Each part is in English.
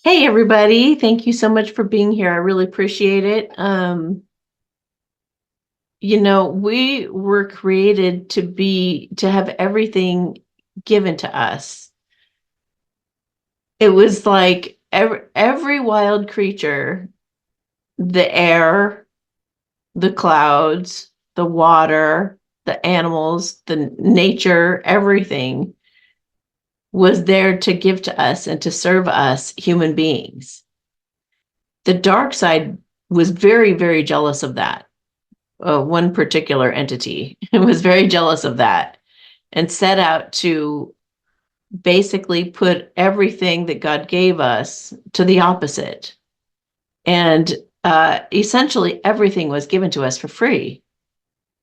Hey everybody, thank you so much for being here. I really appreciate it. We were created to have everything given to us. It was like every wild creature, the air, the clouds, the water, the animals, the nature, everything was there to give to us and to serve us human beings. The dark side was very, very jealous of that. One particular entity was very jealous of that and set out to basically put everything that God gave us to the opposite. And essentially, everything was given to us for free.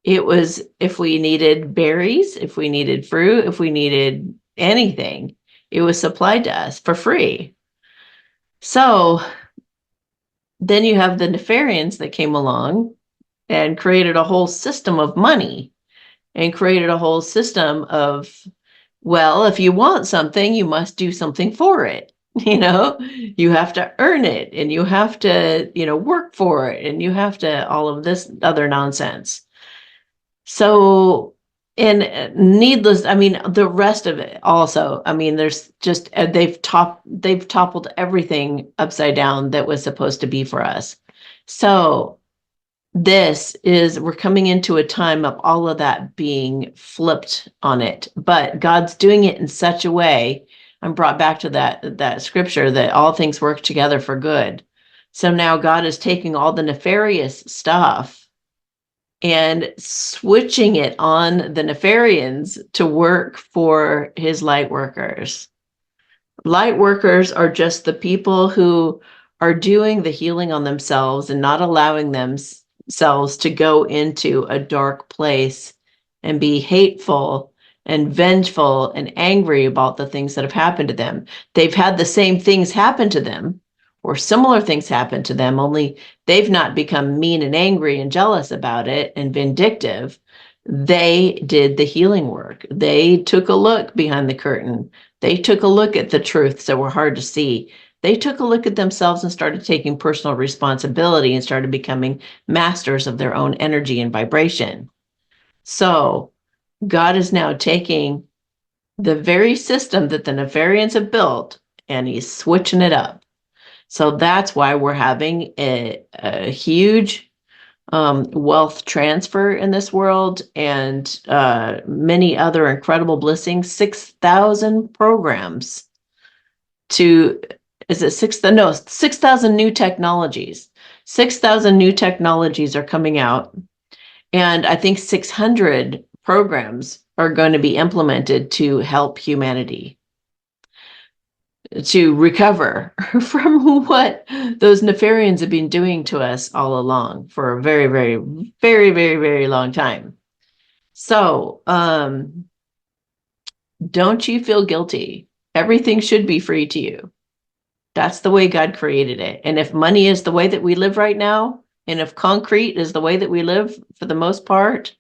It was if we needed berries, if we needed fruit, if we needed anything, it was supplied to us for free. So then you have the Nefarians that came along and created a whole system of money and created a whole system of, well, if you want something, you must do something for it. You have to earn it and you have to, work for it and you have to all of this other nonsense. So, and needless, I mean, the rest of it also, I mean, there's just, they've toppled everything upside down that was supposed to be for us. So we're coming into a time of all of that being flipped on it, but God's doing it in such a way. I'm brought back to that scripture that all things work together for good. So now God is taking all the nefarious stuff and switching it on the nefarians to work for his light workers. Light workers are just the people who are doing the healing on themselves and not allowing themselves to go into a dark place and be hateful and vengeful and angry about the things that have happened to them. They've had the same things happen to them or similar things happen to them, only they've not become mean and angry and jealous about it and vindictive. They did the healing work. They took a look behind the curtain. They took a look at the truths that were hard to see. They took a look at themselves and started taking personal responsibility and started becoming masters of their own energy and vibration. So God is now taking the very system that the Nefarians have built and he's switching it up. So that's why we're having a huge wealth transfer in this world and many other incredible blessings. 6,000 programs to, is it 6,000? No, 6,000 new technologies. 6,000 new technologies are coming out. And I think 600 programs are going to be implemented to help humanity to recover from what those Nefarians have been doing to us all along for a very, very, very, very, very long time. So, don't you feel guilty? Everything should be free to you. That's the way God created it. And if money is the way that we live right now, and if concrete is the way that we live for the most part,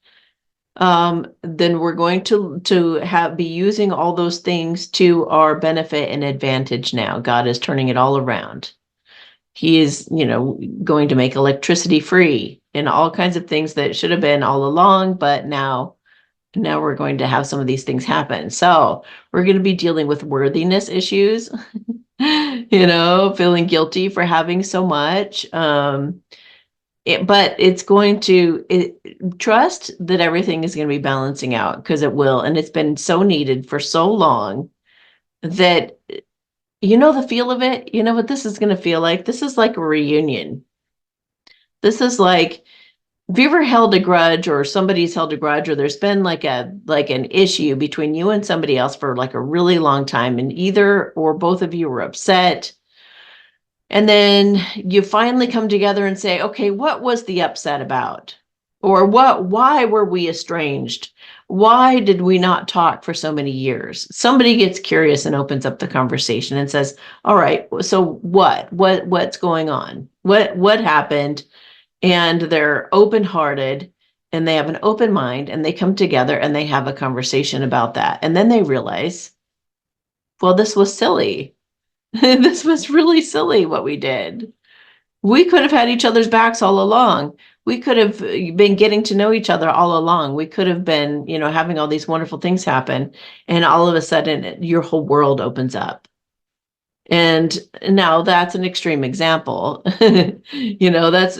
then we're going to be using all those things to our benefit and advantage now. God is turning it all around. He is, going to make electricity free and all kinds of things that should have been all along, but now we're going to have some of these things happen. So we're going to be dealing with worthiness issues, feeling guilty for having so much. But it's going to trust that everything is going to be balancing out because it will. And it's been so needed for so long that, the feel of it, what this is going to feel like. This is like a reunion. This is like, have you ever held a grudge or somebody's held a grudge or there's been like an issue between you and somebody else for like a really long time and either or both of you were upset. And then you finally come together and say, okay, what was the upset about? Or why were we estranged? Why did we not talk for so many years? Somebody gets curious and opens up the conversation and says, all right, so what's going on? What happened? And they're open-hearted and they have an open mind and they come together and they have a conversation about that. And then they realize, well, this was silly. This was really silly what we did. We could have had each other's backs all along. We could have been getting to know each other all along. We could have been, having all these wonderful things happen. And all of a sudden, your whole world opens up. And now that's an extreme example. That's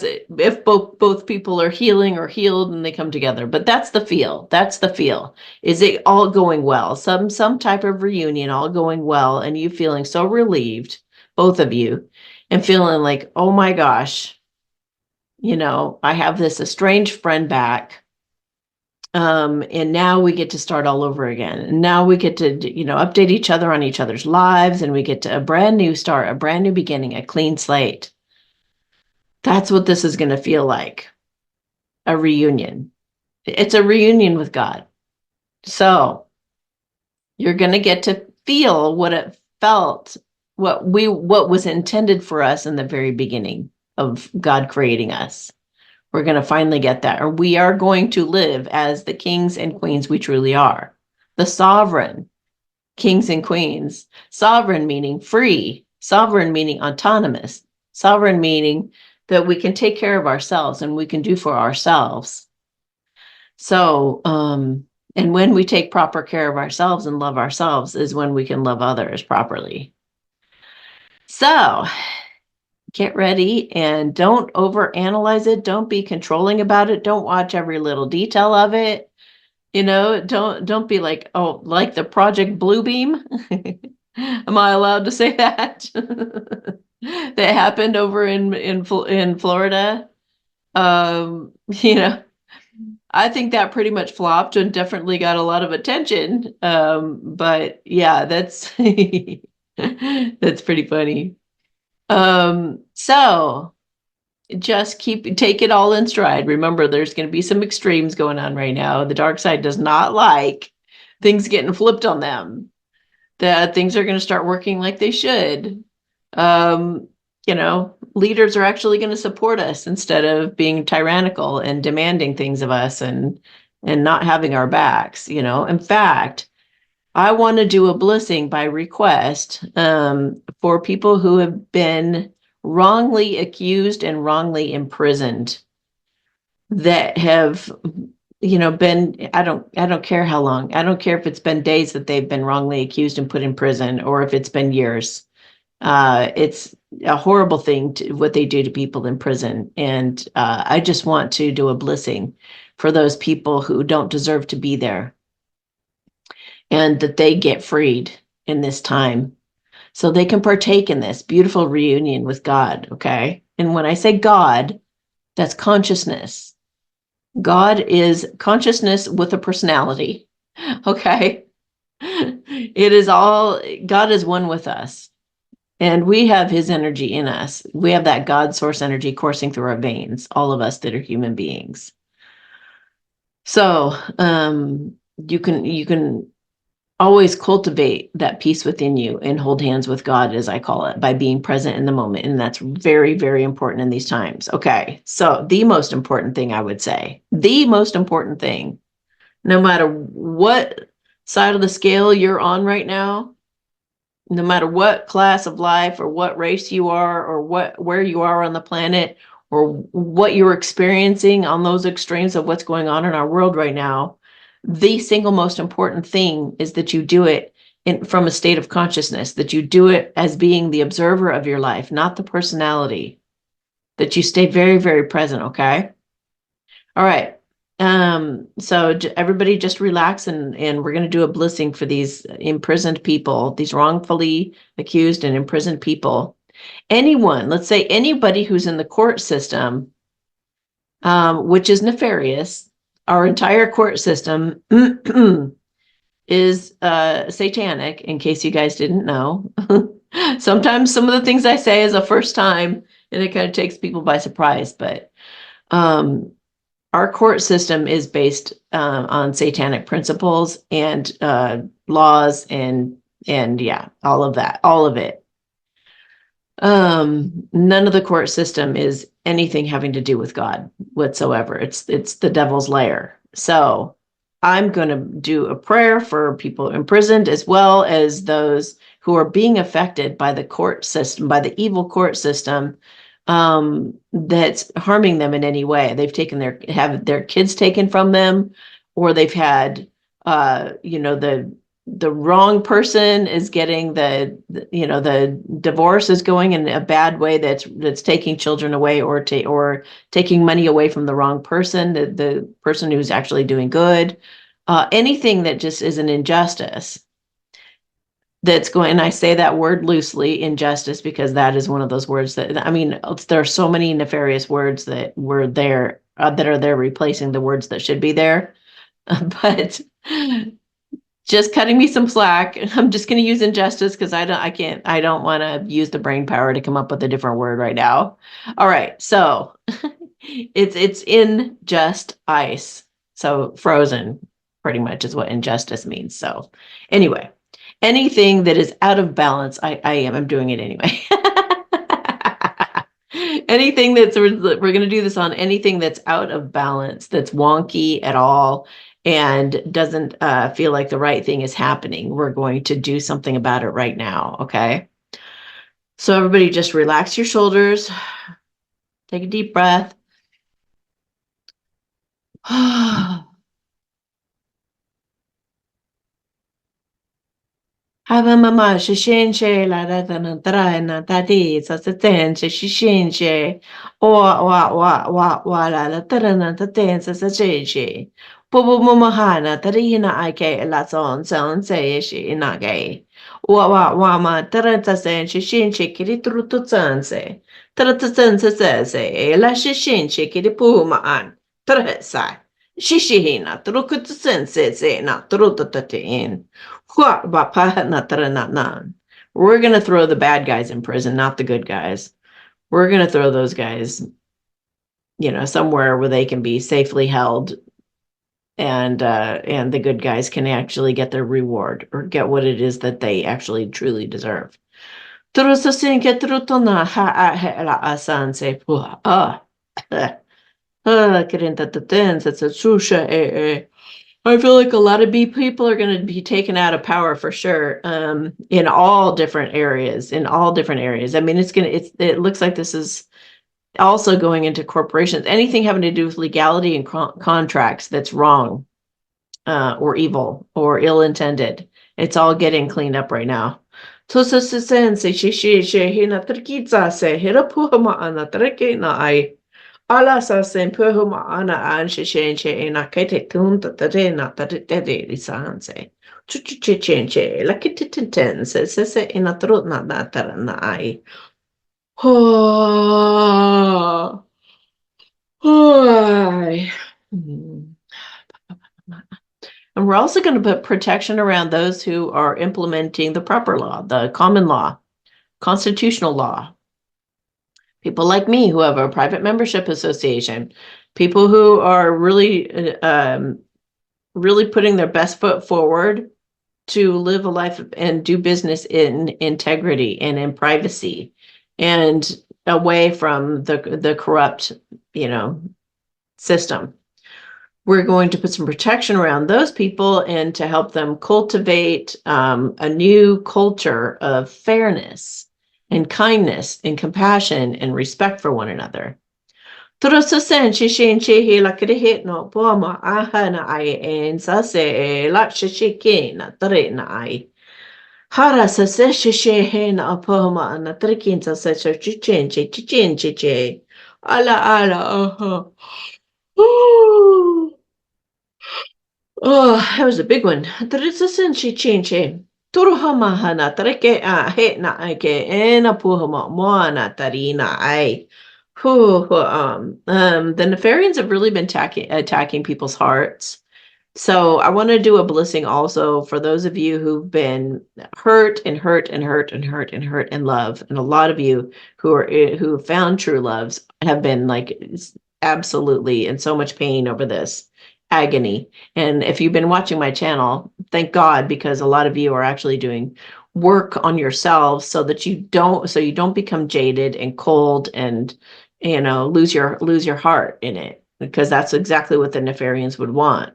if both people are healing or healed and they come together. But that's the feel. That's the feel. Is it all going well? Some type of reunion, all going well, and you feeling so relieved, both of you, and feeling like, oh my gosh, I have this estranged friend back. And now we get to start all over again. And now we get to, update each other on each other's lives, and we get to a brand new start, a brand new beginning, a clean slate. That's what this is going to feel like. A reunion. It's a reunion with God. So you're going to get to feel what it felt, what was intended for us in the very beginning of God creating us. We're going to finally get that, or we are going to live as the kings and queens we truly are. The sovereign kings and queens. Sovereign meaning free. Sovereign meaning autonomous. Sovereign meaning that we can take care of ourselves and we can do for ourselves. So, and when we take proper care of ourselves and love ourselves is when we can love others properly. So, get ready and don't overanalyze it. Don't be controlling about it. Don't watch every little detail of it. Don't be like, oh, like the Project Bluebeam. Am I allowed to say that? That happened over in Florida. I think that pretty much flopped and definitely got a lot of attention. But yeah, that's that's pretty funny. So just take it all in stride. Remember, there's going to be some extremes going on right now. The dark side does not like things getting flipped on them. That things are going to start working like they should. Leaders are actually going to support us instead of being tyrannical and demanding things of us and not having our backs. In fact, I want to do a blissing by request for people who have been wrongly accused and wrongly imprisoned, that have, been, I don't care how long. I don't care if it's been days that they've been wrongly accused and put in prison, or if it's been years. It's a horrible thing what they do to people in prison. And I just want to do a blissing for those people who don't deserve to be there, and that they get freed in this time so they can partake in this beautiful reunion with God. Okay. And when I say God, that's consciousness. God is consciousness with a personality. Okay. It is all, God is one with us, and we have his energy in us. We have that God source energy coursing through our veins, all of us that are human beings. So you can always cultivate that peace within you and hold hands with God, as I call it, by being present in the moment. And that's very, very important in these times. Okay. So the most important thing, I would say, the most important thing, no matter what side of the scale you're on right now, no matter what class of life or what race you are, or where you are on the planet, or what you're experiencing on those extremes of what's going on in our world right now, the single most important thing is that you do it from a state of consciousness, that you do it as being the observer of your life, not the personality, that you stay very, very present. Okay. All right. So everybody just relax, and we're going to do a blessing for these imprisoned people, these wrongfully accused and imprisoned people. Anyone, let's say anybody who's in the court system, which is nefarious. Our entire court system is satanic, in case you guys didn't know. Sometimes some of the things I say is the first time, and it kind of takes people by surprise, but our court system is based on satanic principles and laws and yeah, all of that, all of it. None of the court system is anything having to do with God whatsoever. It's the devil's lair. So I'm going to do a prayer for people imprisoned, as well as those who are being affected by the court system, by the evil court system, that's harming them in any way. They've have their kids taken from them, or they've had, the wrong person is getting the divorce is going in a bad way that's taking children away, or taking money away from the wrong person, the person who's actually doing good. Anything that just is an injustice that's going, and I say that word loosely, injustice, because that is one of those words that, I mean, there are so many nefarious words that were there, that are there replacing the words that should be there. But just cutting me some slack. I'm just going to use injustice because I don't want to use the brain power to come up with a different word right now. All right. So it's in just ice. So frozen pretty much is what injustice means. So anyway, anything that is out of balance, I'm doing it anyway. Anything we're going to do this on anything that's out of balance, that's wonky at all, and doesn't feel like the right thing is happening. We're going to do something about it right now. Okay. So everybody just relax your shoulders. Take a deep breath. Hava mama shishinche la da da na tra na ta di sa sa ten shishinche wa la tra na ta ten sa sa che Bobo mama hana tari na ake la son se shi na ge wa ma tra ta sen shishinche kiri tru tu se tra ta se la shishinche kiri pu ma an tra sa shishihina tru ku tu se na tru tu in. We're going to throw the bad guys in prison, not the good guys. We're going to throw those guys, somewhere where they can be safely held, and the good guys can actually get their reward, or get what it is that they actually truly deserve. I feel like a lot of people are going to be taken out of power for sure, in all different areas. I mean, it looks like this is also going into corporations. Anything having to do with legality and contracts that's wrong, or evil or ill-intended, it's all getting cleaned up right now. Ala sa sen pehuma ana an shishenche na kete tunta tate na tate lisanse. Chuchuchenche la kititense se ina trut na datara na ai. Oh, and we're also going to put protection around those who are implementing the proper law, the common law, constitutional law. People like me who have a private membership association, people who are really, really putting their best foot forward to live a life and do business in integrity and in privacy, and away from the corrupt, system. We're going to put some protection around those people and to help them cultivate a new culture of fairness and kindness and compassion and respect for one another. Hara sa se she na apoma na trikinta sa chichinche ala Oh, that was a big one. Trisasenchi chinche. Turuhama hana treke a he na ake ena puhama moana tarina ai. The Nefarians have really been attacking people's hearts. So I want to do a blessing also for those of you who've been hurt and hurt and hurt and hurt and hurt and love. And a lot of you who found true loves have been like absolutely in so much pain over this agony. And if you've been watching my channel, thank God, because a lot of you are actually doing work on yourselves so you don't become jaded and cold and lose your heart in it, because that's exactly what the Nefarians would want.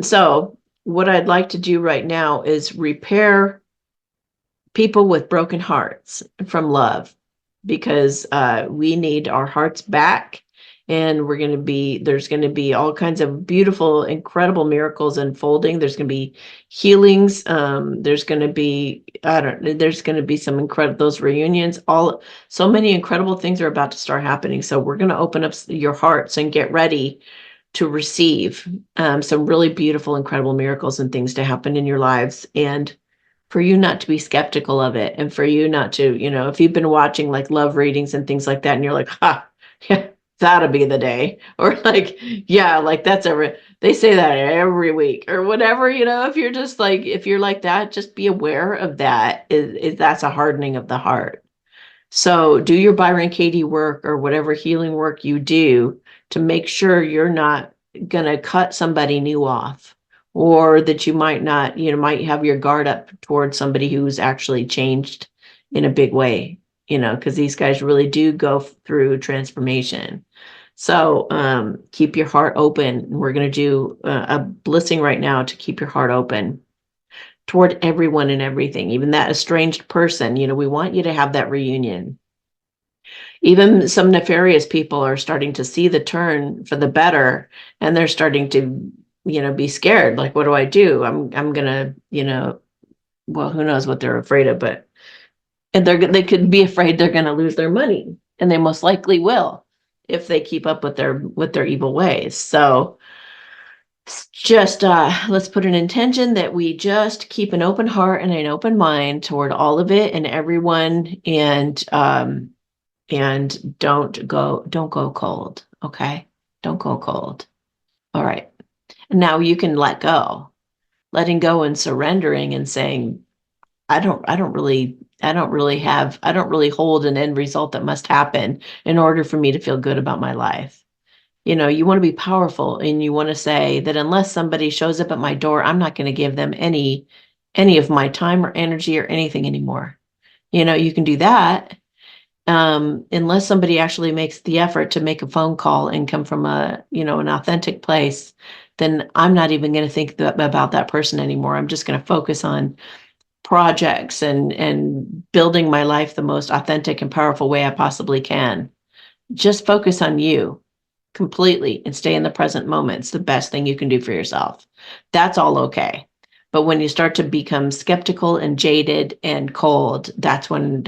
So what I'd like to do right now is repair people with broken hearts from love, because we need our hearts back. And there's going to be all kinds of beautiful, incredible miracles unfolding. There's going to be healings. There's going to be, there's going to be some incredible, those reunions, so many incredible things are about to start happening. So we're going to open up your hearts and get ready to receive some really beautiful, incredible miracles and things to happen in your lives. And for you not to be skeptical of it, and for you not to, if you've been watching like love readings and things like that, and you're like, yeah, that'll be the day, or like, yeah, like they say that every week or whatever, if you're like that, just be aware of that. Is that's a hardening of the heart. So do your Byron Katie work or whatever healing work you do to make sure you're not going to cut somebody new off, or that you might not, might have your guard up towards somebody who's actually changed in a big way, because these guys really do go through transformation. So keep your heart open. We're going to do a blissing right now to keep your heart open toward everyone and everything, even that estranged person. We want you to have that reunion. Even some nefarious people are starting to see the turn for the better, and they're starting to, be scared. Like, what do I do? I'm gonna, well, who knows what they're afraid of, and they could be afraid they're gonna lose their money, and they most likely will if they keep up with their evil ways. So just let's put an intention that we just keep an open heart and an open mind toward all of it and everyone, and don't go cold. Okay, don't go cold. All right, now you can letting go and surrendering and saying, I don't really hold an end result that must happen in order for me to feel good about my life. You want to be powerful, and you want to say that unless somebody shows up at my door, I'm not going to give them any of my time or energy or anything anymore. You can do that. Unless somebody actually makes the effort to make a phone call and come from an authentic place, then I'm not even going to think about that person anymore. I'm just going to focus on projects and building my life the most authentic and powerful way I possibly can. Just focus on you completely and stay in the present moment. It's the best thing you can do for yourself. That's all okay. But when you start to become skeptical and jaded and cold, that's when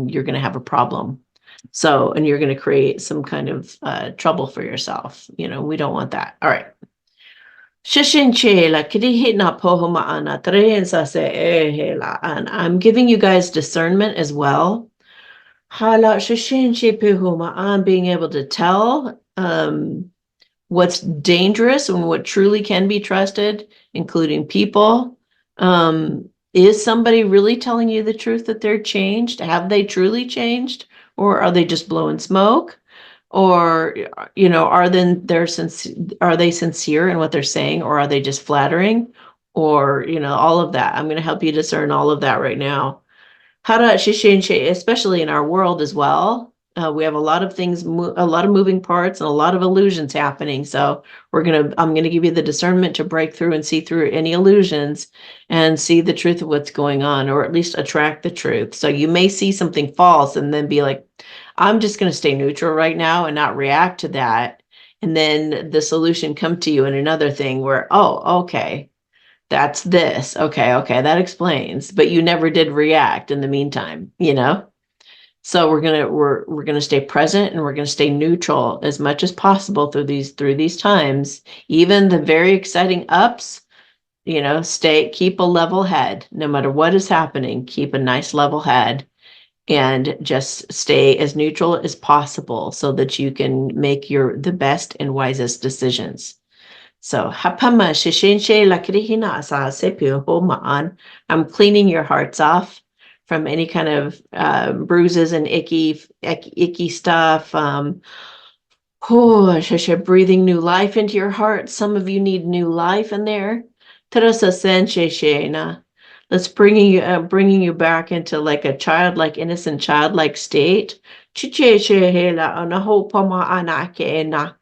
you're going to have a problem. So, and you're going to create some kind of trouble for yourself. We don't want that. All right. And I'm giving you guys discernment as well. Being able to tell what's dangerous and what truly can be trusted, including people. Is somebody really telling you the truth that they're changed? Have they truly changed? Or are they just blowing smoke? Or, are they sincere in what they're saying? Or are they just flattering? Or, all of that. I'm going to help you discern all of that right now. Especially in our world as well. We have a lot of things, a lot of moving parts and a lot of illusions happening. So I'm gonna give you the discernment to break through and see through any illusions and see the truth of what's going on, or at least attract the truth. So you may see something false and then be like, I'm just gonna stay neutral right now and not react to that. And then the solution come to you in another thing where, oh, okay, that's this. Okay, that explains. But you never did react in the meantime, So we're gonna stay present, and we're gonna stay neutral as much as possible through these times, even the very exciting ups. Keep a level head no matter what is happening. Keep a nice level head and just stay as neutral as possible so that you can make the best and wisest decisions. So hapama shishinshe lakrihina asa sepu homaan. I'm cleaning your hearts off from any kind of bruises and icky stuff. Breathing new life into your heart. Some of you need new life in there. Terasa senshe na. Let's bringing you back into like a childlike, innocent, childlike state. Chiche hela anaho pama anake na.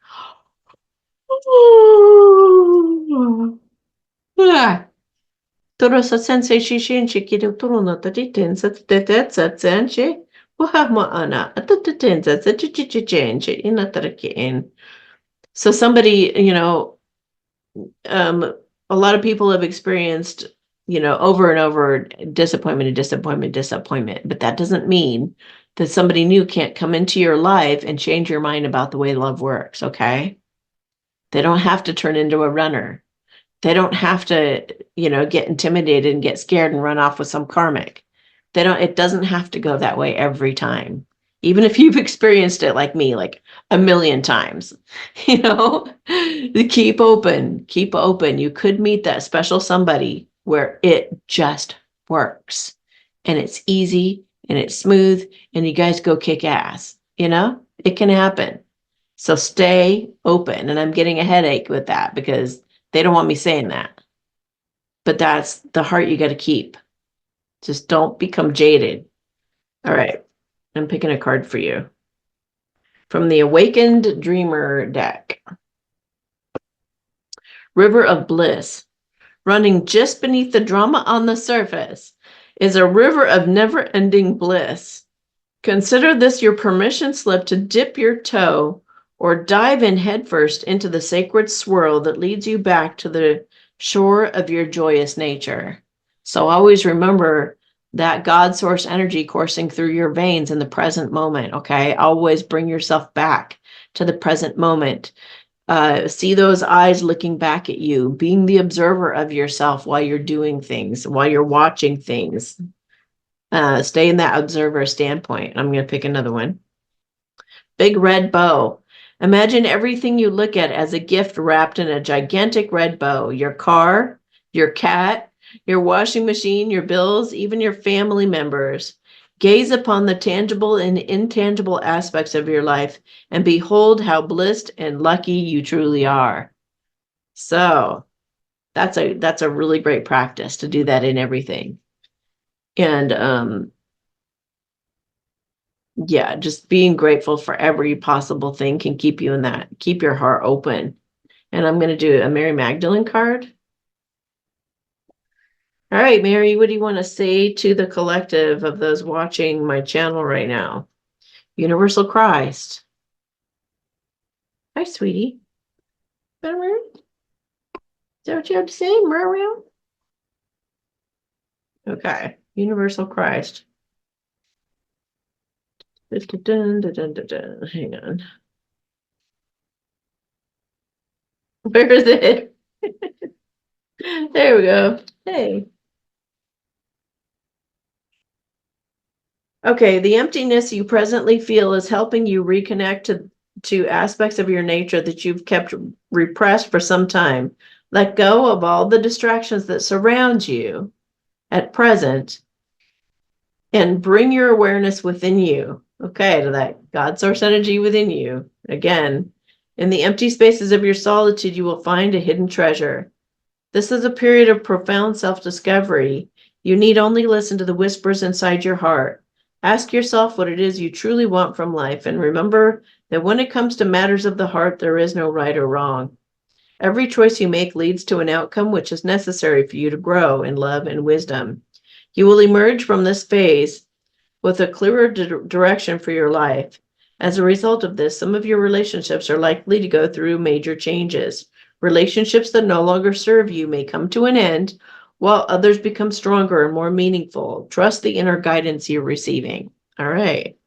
Torosa sensei shishin shikido torono tatitin satsetsenche. Wahamana atatatin satsetchichenche inatarakin. So somebody, a lot of people have experienced, over and over disappointment and disappointment, disappointment. But that doesn't mean that somebody new can't come into your life and change your mind about the way love works, okay? They don't have to turn into a runner. They don't have to, get intimidated and get scared and run off with some karmic. It doesn't have to go that way every time. Even if you've experienced it like me, like a million times, keep open, keep open. You could meet that special somebody where it just works and it's easy and it's smooth and you guys go kick ass, it can happen. So stay open. And I'm getting a headache with that because they don't want me saying that. But that's the heart you got to keep. Just don't become jaded. All right. I'm picking a card for you from the Awakened Dreamer deck. River of Bliss. Running just beneath the drama on the surface is a river of never-ending bliss. Consider this your permission slip to dip your toe or dive in headfirst into the sacred swirl that leads you back to the shore of your joyous nature. So always remember that God source energy coursing through your veins in the present moment, okay? Always bring yourself back to the present moment. See those eyes looking back at you, being the observer of yourself while you're doing things, while you're watching things. Stay in that observer standpoint. I'm going to pick another one. Big red bow. Imagine everything you look at as a gift wrapped in a gigantic red bow. Your car, your cat, your washing machine, your bills, even your family members. Gaze upon the tangible and intangible aspects of your life and behold how blessed and lucky you truly are. So that's a really great practice to do that in everything. And yeah, just being grateful for every possible thing can keep you in that, keep your heart open. And I'm going to do a Mary Magdalene card. All right, Mary, what do you want to say to the collective of those watching my channel right now? Universal Christ. Hi, sweetie. Is that what you have to say, Miriam? Okay, Universal Christ. Hang on. Where is it? There we go. Hey. Okay, the emptiness you presently feel is helping you reconnect to aspects of your nature that you've kept repressed for some time. Let go of all the distractions that surround you at present and bring your awareness within you. Okay, to that God source energy within you. Again, in the empty spaces of your solitude, you will find a hidden treasure. This is a period of profound self-discovery. You need only listen to the whispers inside your heart. Ask yourself what it is you truly want from life, and remember that when it comes to matters of the heart, there is no right or wrong. Every choice you make leads to an outcome which is necessary for you to grow in love and wisdom. You will emerge from this phase with a clearer direction for your life. As a result of this, some of your relationships are likely to go through major changes. Relationships that no longer serve you may come to an end, while others become stronger and more meaningful. Trust the inner guidance you're receiving. All right.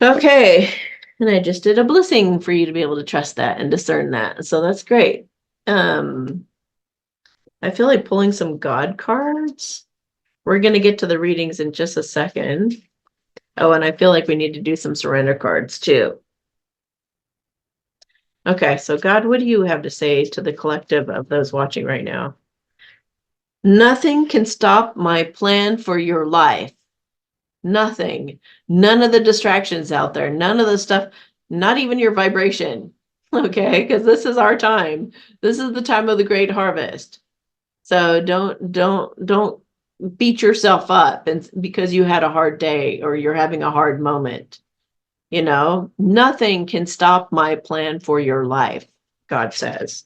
Okay. And I just did a blessing for you to be able to trust that and discern that. So that's great. I feel like pulling some God cards. We're going to get to the readings in just a second. Oh, and I feel like we need to do some surrender cards too. Okay, so God, what do you have to say to the collective of those watching right now? Nothing can stop my plan for your life. Nothing. None of the distractions out there, none of the stuff, not even your vibration. Okay, because this is our time. This is the time of the great harvest. So don't beat yourself up and because you had a hard day or you're having a hard moment. Nothing can stop my plan for your life, God says.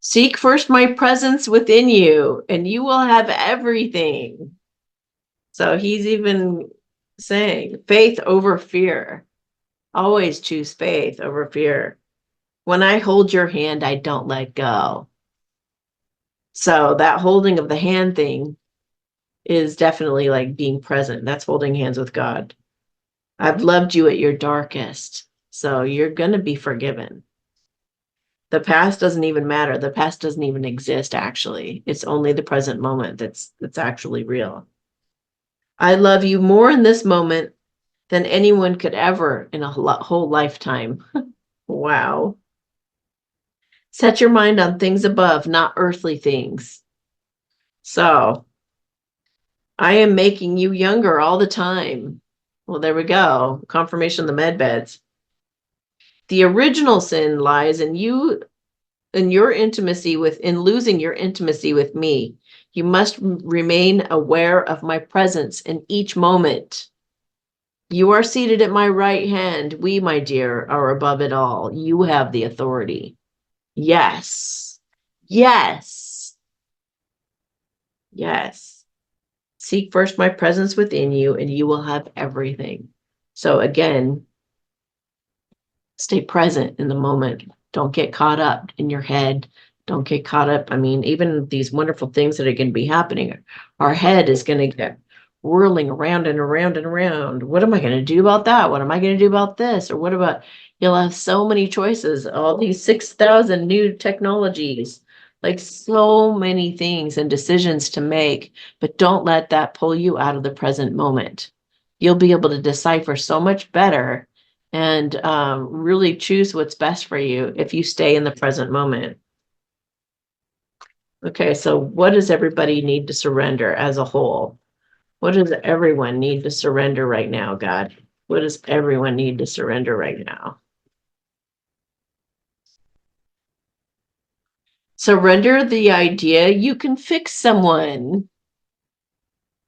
Seek first my presence within you, and you will have everything. So he's even saying faith over fear. Always choose faith over fear. When I hold your hand, I don't let go. So that holding of the hand thing is definitely like being present. That's holding hands with God. I've loved you at your darkest. So you're going to be forgiven. The past doesn't even matter. The past doesn't even exist, actually. It's only the present moment that's actually real. I love you more in this moment than anyone could ever in a whole lifetime. Wow. Set your mind on things above, not earthly things. So I am making you younger all the time. Well, there we go. Confirmation of the med beds. The original sin lies in you, in your intimacy in losing your intimacy with me. You must remain aware of my presence in each moment. You are seated at my right hand. We, my dear, are above it all. You have the authority. Yes. Yes. Yes. Seek first my presence within you, and you will have everything. So again, stay present in the moment. Don't get caught up in your head. Don't get caught up. I mean, even these wonderful things that are going to be happening, our head is going to get whirling around and around and around. What am I going to do about that? What am I going to do about this? Or what about, you'll have so many choices, all these 6,000 new technologies, like so many things and decisions to make, but don't let that pull you out of the present moment. You'll be able to decipher so much better and really choose what's best for you if you stay in the present moment. Okay, so what does everybody need to surrender as a whole? What does everyone need to surrender right now, God? What does everyone need to surrender right now? Surrender the idea you can fix someone.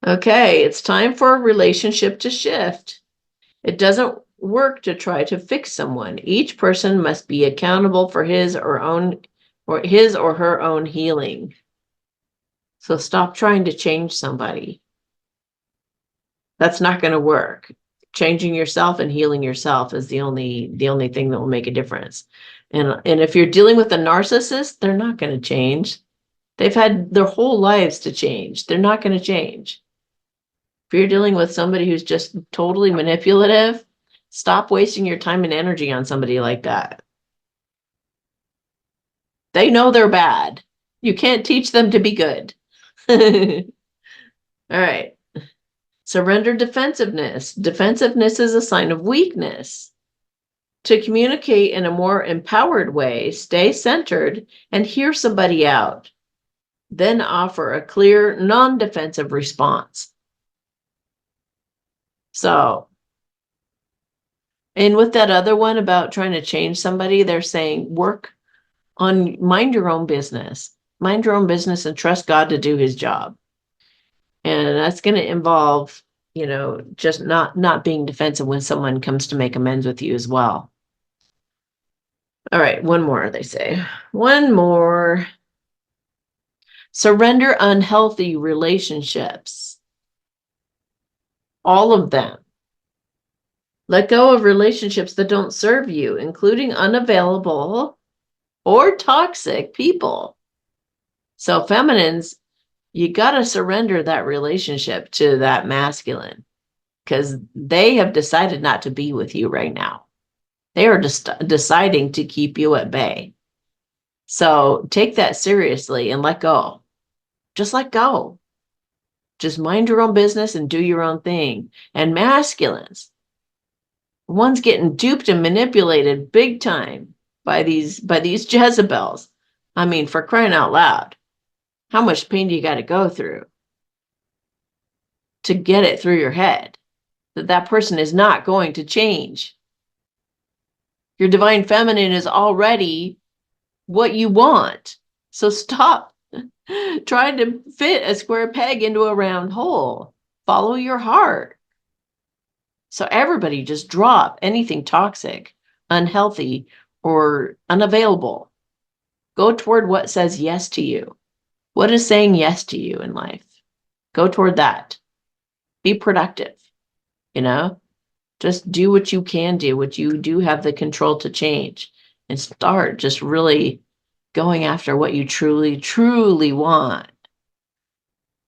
Okay, it's time for a relationship to shift. It doesn't work to try to fix someone. Each person must be accountable for his or her own healing. So stop trying to change somebody. That's not going to work. Changing yourself and healing yourself is the only thing that will make a difference. And if you're dealing with a narcissist, they're not going to change. They've had their whole lives to change. They're not going to change. If you're dealing with somebody who's just totally manipulative, stop wasting your time and energy on somebody like that. They know they're bad. You can't teach them to be good. All right. Surrender defensiveness. Defensiveness is a sign of weakness. To communicate in a more empowered way, stay centered and hear somebody out. Then offer a clear, non-defensive response. So, and with that other one about trying to change somebody, they're saying mind your own business. Mind your own business and trust God to do his job. And that's going to involve, just not being defensive when someone comes to make amends with you as well. All right, one more, they say. One more. Surrender unhealthy relationships. All of them. Let go of relationships that don't serve you, including unavailable or toxic people. So feminines, you got to surrender that relationship to that masculine because they have decided not to be with you right now. They are just deciding to keep you at bay. So take that seriously and let go. Just let go. Just mind your own business and do your own thing. And masculines, one's getting duped and manipulated big time by these Jezebels. I mean, for crying out loud, how much pain do you got to go through to get it through your head that person is not going to change? Your divine feminine is already what you want. So stop trying to fit a square peg into a round hole. Follow your heart. So everybody just drop anything toxic, unhealthy, or unavailable. Go toward what says yes to you. What is saying yes to you in life? Go toward that. Be productive, you know? Just do what you can do, what you do have the control to change, and start just really going after what you truly, truly want.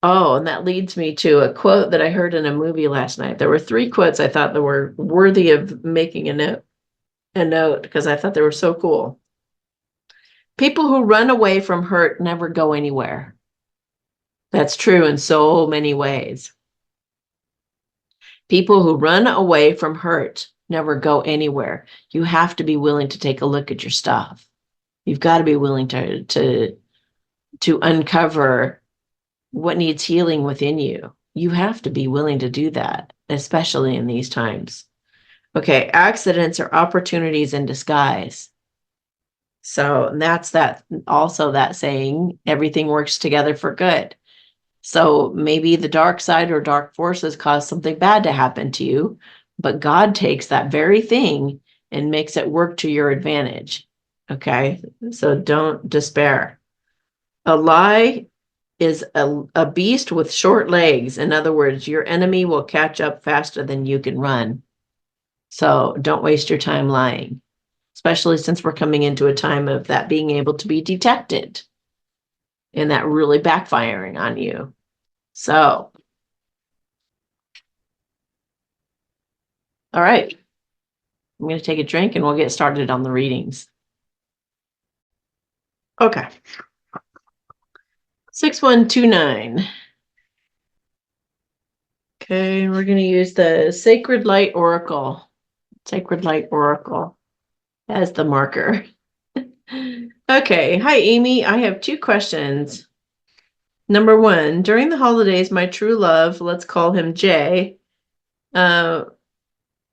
Oh, and that leads me to a quote that I heard in a movie last night. There were 3 quotes I thought that were worthy of making a note because I thought they were so cool. People who run away from hurt never go anywhere. That's true in so many ways. People who run away from hurt never go anywhere. You have to be willing to take a look at your stuff. You've got to be willing to uncover what needs healing within you. You have to be willing to do that, especially in these times. Okay, accidents are opportunities in disguise. So that's that also that saying, everything works together for good. So maybe the dark side or dark forces cause something bad to happen to you, but God takes that very thing and makes it work to your advantage. Okay, so don't despair. A lie is a beast with short legs. In other words, your enemy will catch up faster than you can run. So don't waste your time lying, especially since we're coming into a time of that being able to be detected and that really backfiring on you. So, all right, I'm going to take a drink and we'll get started on the readings. Okay. 6129. Okay, we're going to use the Sacred Light Oracle. Sacred Light Oracle as the marker. Okay. Hi, Amy. I have 2 questions. Number 1, during the holidays, my true love, let's call him Jay, and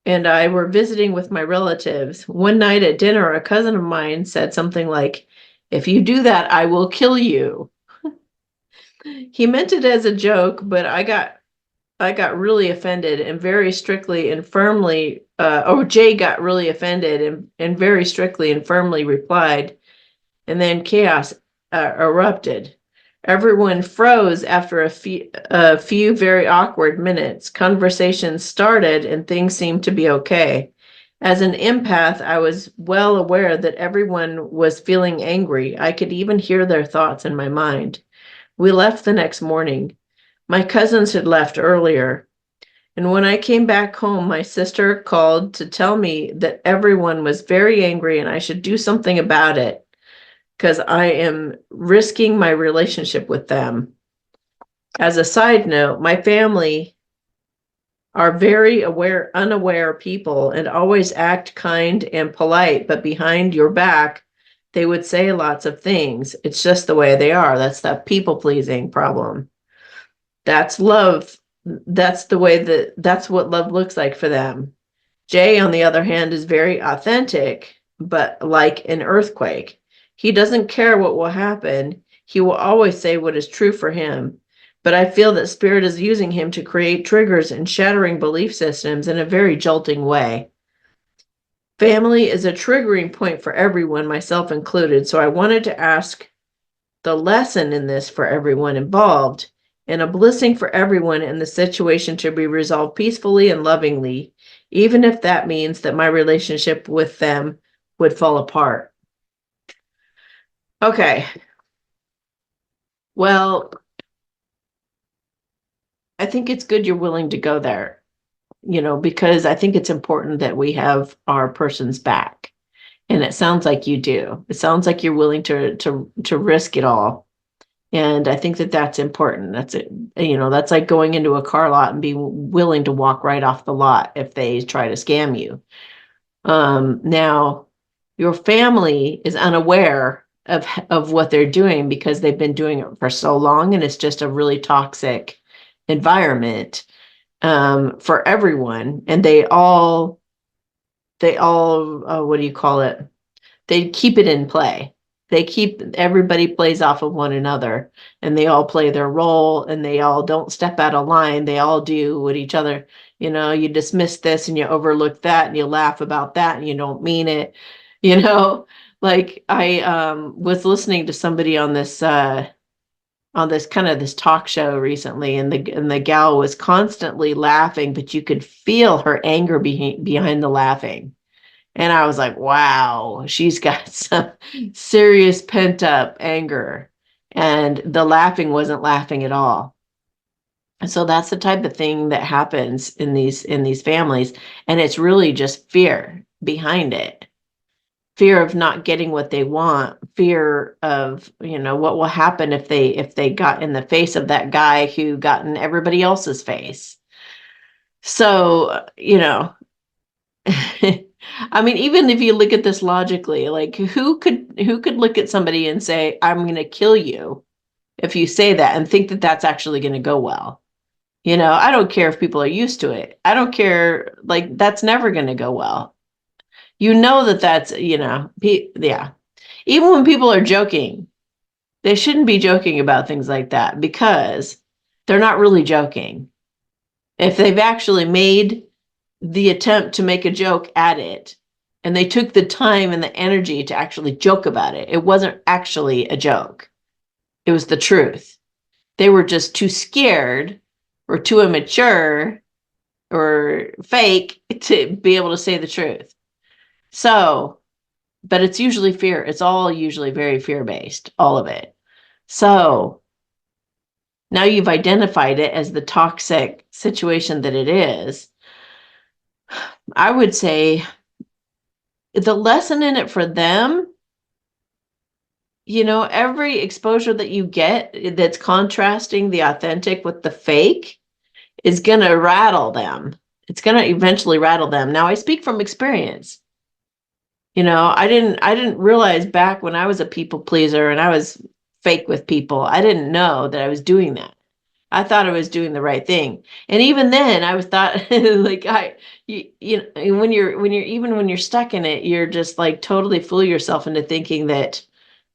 I were visiting with my relatives. One night at dinner, a cousin of mine said something like, "If you do that, I will kill you." He meant it as a joke, but I got really offended and very strictly and firmly, Jay got really offended and very strictly and firmly replied, and then chaos erupted. Everyone froze after a few very awkward minutes. Conversations started and things seemed to be okay. As an empath, I was well aware that everyone was feeling angry. I could even hear their thoughts in my mind. We left the next morning. My cousins had left earlier. And when I came back home, my sister called to tell me that everyone was very angry and I should do something about it because I am risking my relationship with them. As a side note, my family are very unaware people and always act kind and polite, but behind your back, they would say lots of things. It's just the way they are. That's that people pleasing problem. That's love. That's what love looks like for them. Jay, on the other hand, is very authentic, but like an earthquake. He doesn't care what will happen. He will always say what is true for him. But I feel that Spirit is using him to create triggers and shattering belief systems in a very jolting way. Family is a triggering point for everyone, myself included. So I wanted to ask the lesson in this for everyone involved and a blessing for everyone in the situation to be resolved peacefully and lovingly, even if that means that my relationship with them would fall apart. Okay. Well, I think it's good you're willing to go there, because I think it's important that we have our person's back. And it sounds like you do. It sounds like you're willing to risk it all. And I think that that's important. That's it. That's like going into a car lot and being willing to walk right off the lot if they try to scam you. Now, your family is unaware of what they're doing because they've been doing it for so long, and it's just a really toxic environment for everyone. And they all, what do you call it? They keep it in play. Everybody plays off of one another and they all play their role and they all don't step out of line. They all do what each other, you dismiss this and you overlook that and you laugh about that and you don't mean it, you know, Like I was listening to somebody on this kind of this talk show recently, and the gal was constantly laughing, but you could feel her anger behind the laughing. And I was like, wow, she's got some serious pent up anger. And the laughing wasn't laughing at all. So that's the type of thing that happens in these families. And it's really just fear behind it. Fear of not getting what they want, fear of, what will happen if they got in the face of that guy who got in everybody else's face. So, I mean, even if you look at this logically, like who could look at somebody and say, I'm going to kill you if you say that, and think that that's actually going to go well? I don't care if people are used to it. I don't care. Like, that's never going to go well. That's, yeah. Even when people are joking, they shouldn't be joking about things like that, because they're not really joking. If they've actually made the attempt to make a joke at it, and they took the time and the energy to actually joke about it, it wasn't actually a joke. It was the truth. They were just too scared or too immature or fake to be able to say the truth. So, but it's usually fear. It's all usually very fear-based, all of it. So now you've identified it as the toxic situation that it is. I would say the lesson in it for them, every exposure that you get that's contrasting the authentic with the fake is going to rattle them. It's going to eventually rattle them. Now, I speak from experience. I didn't realize back when I was a people pleaser and I was fake with people, I didn't know that I was doing that. I thought I was doing the right thing. And even then I was thought like when you're stuck in it, you're just like totally fool yourself into thinking that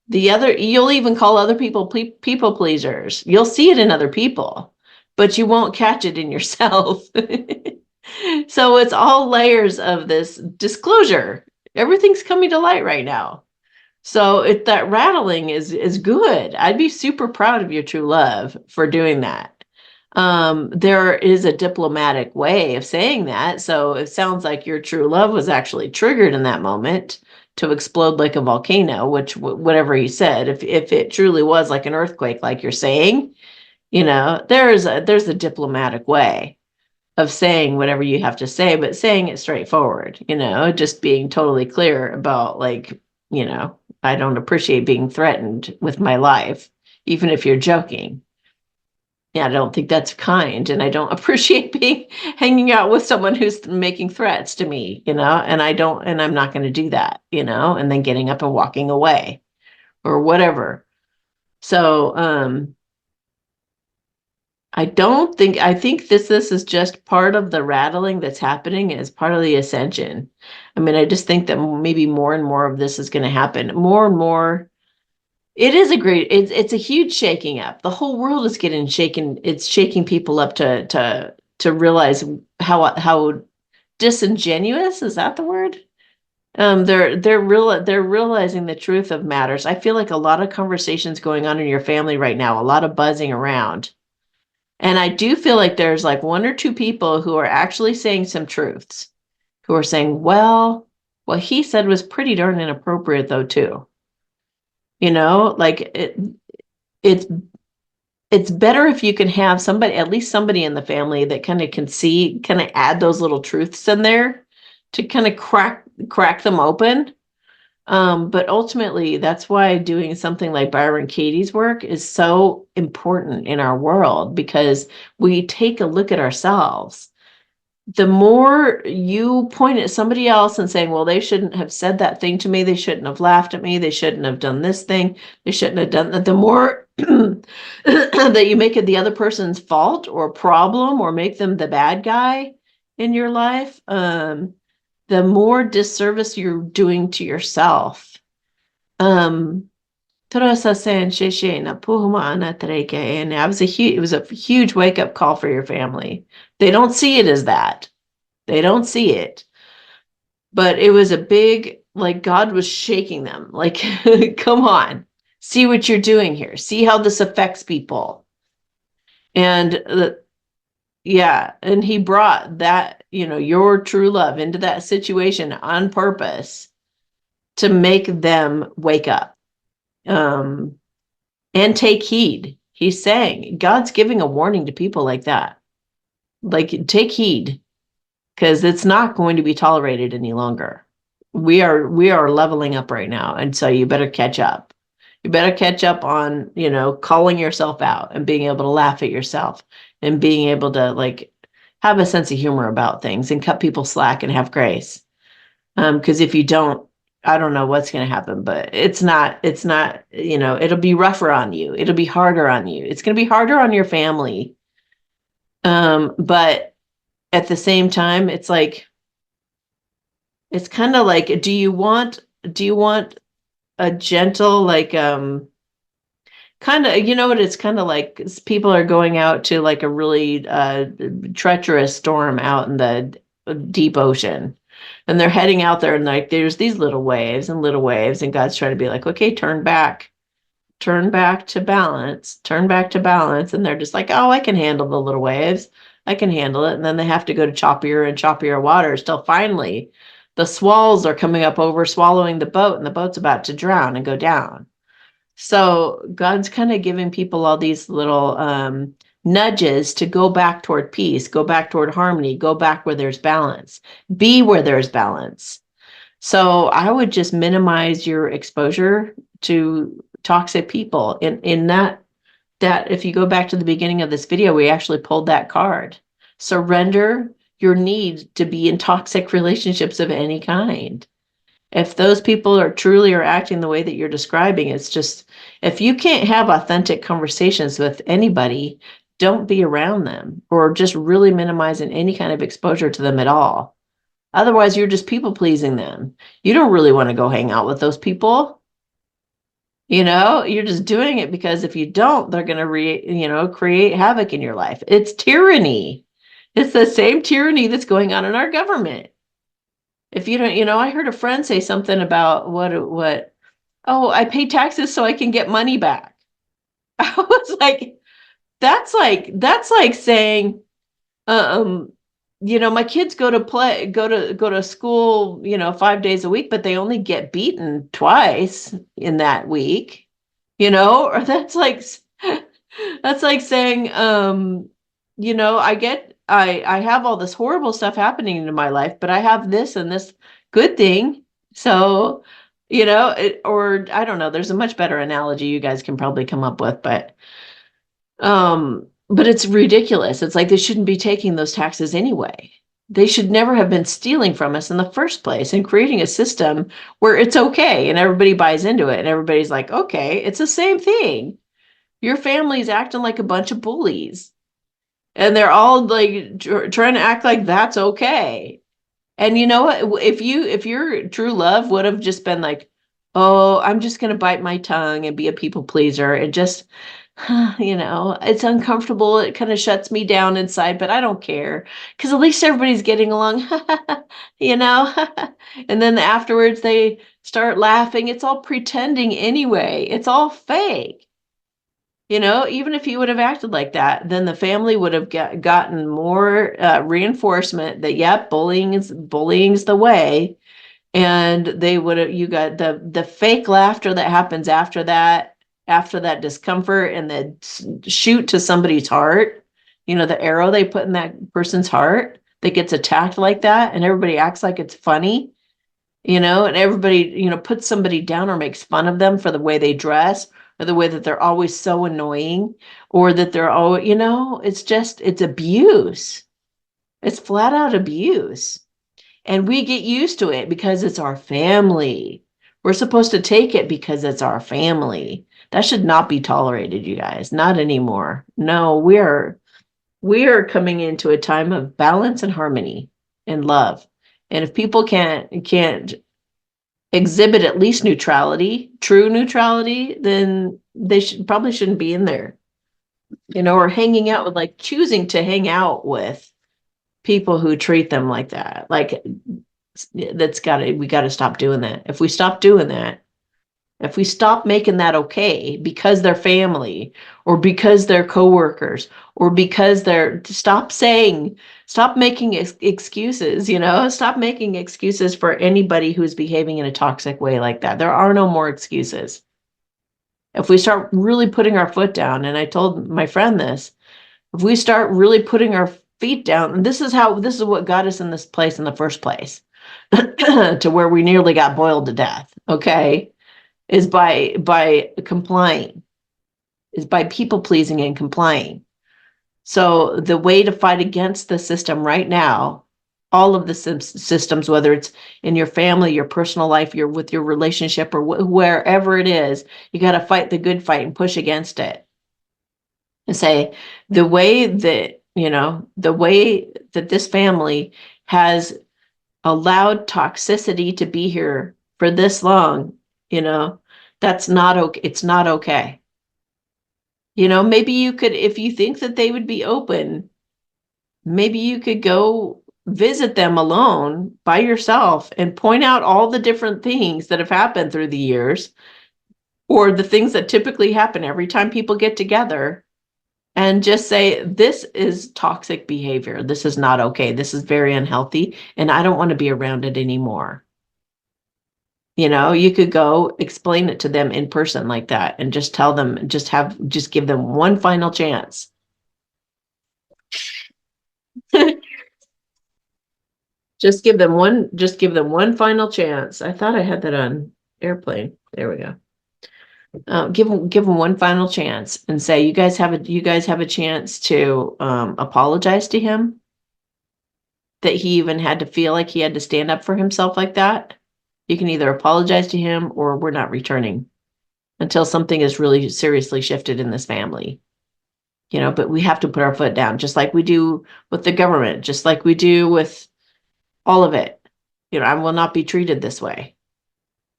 you'll even call other people people pleasers. You'll see it in other people, but you won't catch it in yourself. So it's all layers of this disclosure. Everything's coming to light right now. So that rattling is good. I'd be super proud of your true love for doing that. There is a diplomatic way of saying that. So it sounds like your true love was actually triggered in that moment to explode like a volcano, which whatever he said, if it truly was like an earthquake, like you're saying, there's a diplomatic way of saying whatever you have to say, but saying it straightforward, just being totally clear about, like, I don't appreciate being threatened with my life, even if you're joking. Yeah, I don't think that's kind, and I don't appreciate hanging out with someone who's making threats to me, and I'm not going to do that, and then getting up and walking away or whatever. So, I think this is just part of the rattling that's happening as part of the ascension. I mean, I just think that maybe more and more of this is going to happen. More and more. It's a huge shaking up. The whole world is getting shaken. It's shaking people up to realize how disingenuous, is that the word? They're realizing the truth of matters. I feel like a lot of conversations going on in your family right now, a lot of buzzing around. And I do feel like there's like one or two people who are actually saying some truths, who are saying, well, what he said was pretty darn inappropriate though, too. Like it's better if you can have somebody, at least somebody in the family that kind of add those little truths in there to kind of crack them open. But ultimately, that's why doing something like Byron Katie's work is so important in our world, because we take a look at ourselves. The more you point at somebody else and saying, well, they shouldn't have said that thing to me, they shouldn't have laughed at me, they shouldn't have done this thing, they shouldn't have done that, the more that you make it the other person's fault or problem, or make them the bad guy in your life, the more disservice you're doing to yourself. It was a huge wake up call for your family. They don't see it as that. They don't see it. But it was a big like God was shaking them. Like, come on, see what you're doing here. See how this affects people. And yeah, and he brought that, your true love into that situation on purpose to make them wake up, and take heed. He's saying God's giving a warning to people like that. Like, take heed, because it's not going to be tolerated any longer. We are leveling up right now, and so you better catch up. You better catch up on, calling yourself out and being able to laugh at yourself and being able to, like, have a sense of humor about things and cut people slack and have grace. Because if you don't, I don't know what's going to happen, but it's not, it'll be rougher on you. It'll be harder on you. It's going to be harder on your family. But at the same time, it's kind of like, do you want a gentle, like, kind of, what it's kind of like, people are going out to, like, a really treacherous storm out in the deep ocean, and they're heading out there, and, like, there's these little waves, and God's trying to be like, okay, turn back to balance, and they're just like, oh, I can handle the little waves, I can handle it. And then they have to go to choppier and choppier waters till finally the swells are coming up over, swallowing the boat, and the boat's about to drown and go down. So God's kind of giving people all these little nudges to go back toward peace, go back toward harmony, go back where there's balance, be where there's balance. So I would just minimize your exposure to toxic people. In that if you go back to the beginning of this video, we actually pulled that card. Surrender your need to be in toxic relationships of any kind. If those people are acting the way that you're describing, it's just, if you can't have authentic conversations with anybody, don't be around them, or just really minimizing any kind of exposure to them at all. Otherwise, you're just people pleasing them. You don't really want to go hang out with those people. You're just doing it because if you don't, they're going to create havoc in your life. It's tyranny. It's the same tyranny that's going on in our government. If you don't, I heard a friend say something about oh, I pay taxes so I can get money back. I was like, that's like saying, my kids go to school, 5 days a week, but they only get beaten twice in that week, or that's like saying, I have all this horrible stuff happening in my life, but I have this and this good thing. So, or I don't know, there's a much better analogy you guys can probably come up with, but it's ridiculous. It's like they shouldn't be taking those taxes anyway. They should never have been stealing from us in the first place and creating a system where it's okay and everybody buys into it and everybody's like, okay, it's the same thing. Your family's acting like a bunch of bullies and they're all like trying to act like that's okay. And you know what? If your true love would have just been like, oh, I'm just going to bite my tongue and be a people pleaser and just, it's uncomfortable. It kind of shuts me down inside, but I don't care because at least everybody's getting along, you know? And then afterwards they start laughing. It's all pretending anyway. It's all fake. Even if he would have acted like that, then the family would have gotten more reinforcement that, yep, bullying's the way. And they would have, you got the fake laughter that happens after that discomfort and the shoot to somebody's heart, the arrow they put in that person's heart that gets attacked like that. And everybody acts like it's funny, and everybody, puts somebody down or makes fun of them for the way they dress or the way that they're always so annoying or that they're always, it's abuse. It's flat out abuse. And we get used to it because it's our family. We're supposed to take it because it's our family. That should not be tolerated, you guys. Not anymore. No, we are coming into a time of balance and harmony and love. And if people can't exhibit at least neutrality, true neutrality, then they probably shouldn't be in there. Or hanging out with, choosing to hang out with people who treat them like that. Like, we got to stop doing that. If we stop doing that, if we stop making that okay because they're family or because they're coworkers or because stop making excuses, stop making excuses for anybody who's behaving in a toxic way like that. There are no more excuses. If we start really putting our foot down, and I told my friend this, if we start really putting our feet down, and this is what got us in this place in the first place, to where we nearly got boiled to death, okay, is by complying, is by people pleasing and complying. So the way to fight against the system right now, all of the systems, whether it's in your family, your personal life, with your relationship, or wherever it is, you got to fight the good fight and push against it. And say the way that this family has allowed toxicity to be here for this long, that's not okay. It's not okay. Maybe you could, if you think that they would be open, maybe you could go visit them alone by yourself and point out all the different things that have happened through the years, or the things that typically happen every time people get together, and just say, this is toxic behavior. This is not okay. This is very unhealthy, and I don't want to be around it anymore. You could go explain it to them in person like that and just tell them, just give them one final chance. Just give them one final chance. I thought I had that on airplane. There we go. Give them one final chance and say, you guys have a chance to apologize to him, that he even had to feel like he had to stand up for himself like that. You can either apologize to him, or we're not returning until something is really seriously shifted in this family. But we have to put our foot down, just like we do with the government, just like we do with all of it. I will not be treated this way.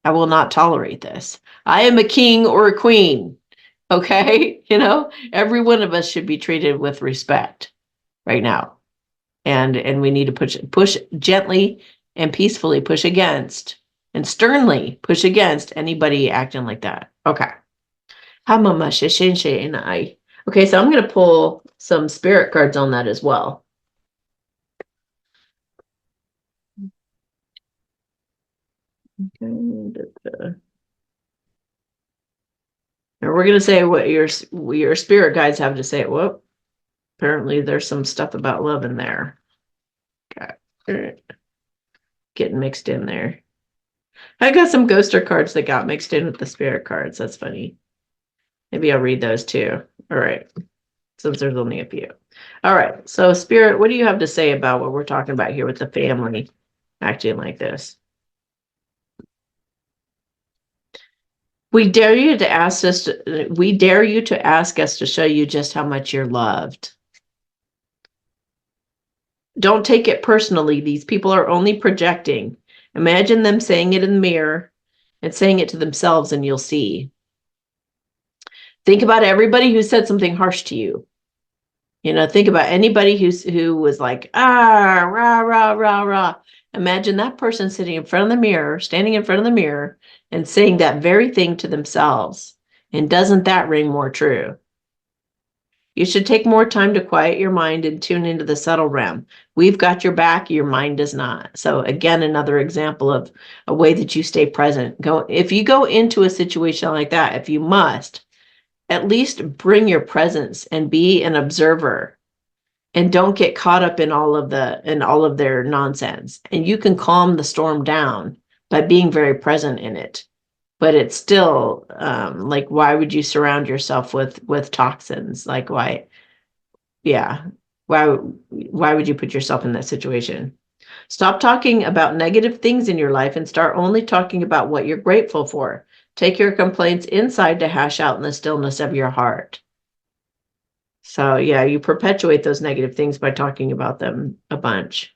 I will not tolerate this. I am a king or a queen. Okay. Every one of us should be treated with respect right now. And we need to push gently and peacefully, push against and sternly push against anybody acting like that. Okay. Okay, so I'm going to pull some spirit cards on that as well. Okay. And we're going to say what your spirit guides have to say. Whoop. Apparently there's some stuff about love in there. Okay. All right. Getting mixed in there. I got some ghoster cards that got mixed in with the spirit cards. That's funny. Maybe I'll read those too. All right. Since there's only a few. All right. So spirit, what do you have to say about what we're talking about here with the family acting like this? We dare you to ask us to show you just how much you're loved. Don't take it personally. These people are only projecting. Imagine them saying it in the mirror and saying it to themselves, and you'll see. Think about everybody who said something harsh to you. Think about anybody who was like, rah, rah, rah, rah. Imagine that person standing in front of the mirror and saying that very thing to themselves. And doesn't that ring more true? You should take more time to quiet your mind and tune into the subtle realm. We've got your back, your mind does not. So again, another example of a way that you stay present. If you go into a situation like that, if you must, at least bring your presence and be an observer, and don't get caught up in all of their nonsense. And you can calm the storm down by being very present in it. But it's still like, why would you surround yourself with toxins? Like, why? Yeah. Why would you put yourself in that situation? Stop talking about negative things in your life and start only talking about what you're grateful for. Take your complaints inside to hash out in the stillness of your heart. So yeah, you perpetuate those negative things by talking about them a bunch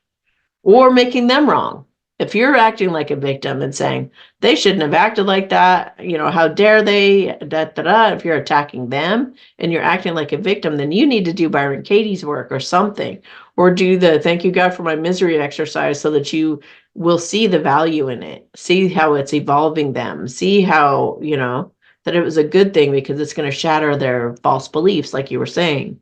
or making them wrong. If you're acting like a victim and saying they shouldn't have acted like that, how dare they, if you're attacking them and you're acting like a victim, then you need to do Byron Katie's work or something, or do the thank you God for my misery exercise so that you will see the value in it, see how it's evolving them, see how, that it was a good thing because it's going to shatter their false beliefs, like you were saying.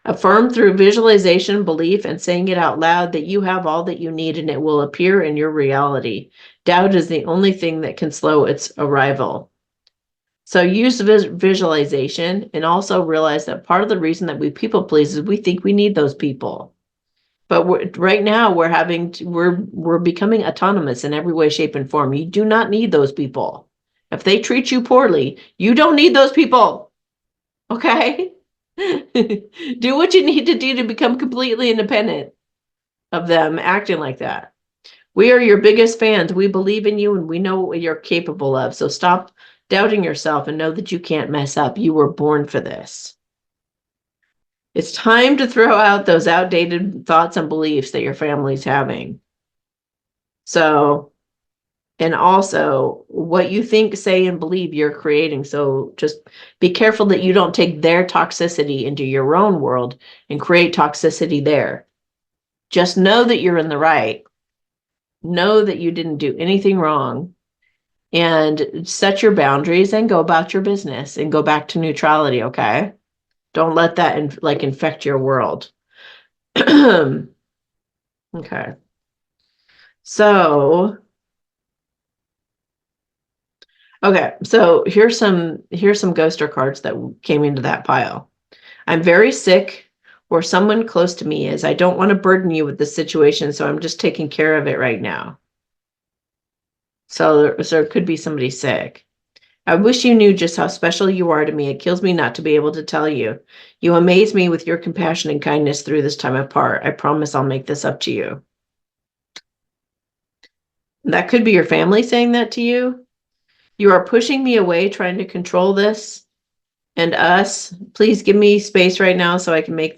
Affirm through visualization, belief, and saying it out loud that you have all that you need and it will appear in your reality. Doubt is the only thing that can slow its arrival. So use visualization, and also realize that part of the reason that we people please is we think we need those people. But right now we're becoming autonomous in every way, shape, and form. You do not need those people. If they treat you poorly, you don't need those people. Okay? Do what you need to do to become completely independent of them acting like that. We are your biggest fans. We believe in you and we know what you're capable of. So stop doubting yourself and know that you can't mess up. You were born for this. It's time to throw out those outdated thoughts and beliefs that your family's having. So, and also what you think, say, and believe you're creating. So just be careful that you don't take their toxicity into your own world and create toxicity there. Just know that you're in the right. Know that you didn't do anything wrong, and set your boundaries and go about your business and go back to neutrality. Okay. Don't let that infect your world. Okay. So, here's some ghoster cards that came into that pile. I'm very sick, or someone close to me is. I don't want to burden you with the situation, so I'm just taking care of it right now. So there could be somebody sick. I wish you knew just how special you are to me. It kills me not to be able to tell you. You amaze me with your compassion and kindness through this time apart. I promise I'll make this up to you. That could be your family saying that to you. You are pushing me away, trying to control this and us. Please give me space right now so I can make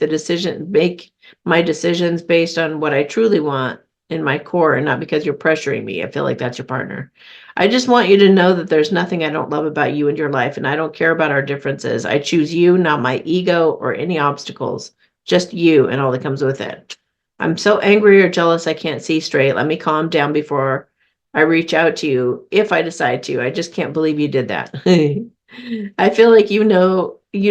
my decisions based on what I truly want in my core, and not because you're pressuring me. I feel like that's your partner. I just want you to know that there's nothing I don't love about you and your life, and I don't care about our differences. I choose you, not my ego or any obstacles, just you and all that comes with it. I'm so angry or jealous I can't see straight. Let me calm down before I reach out to you if I decide to. I just can't believe you did that. I feel like you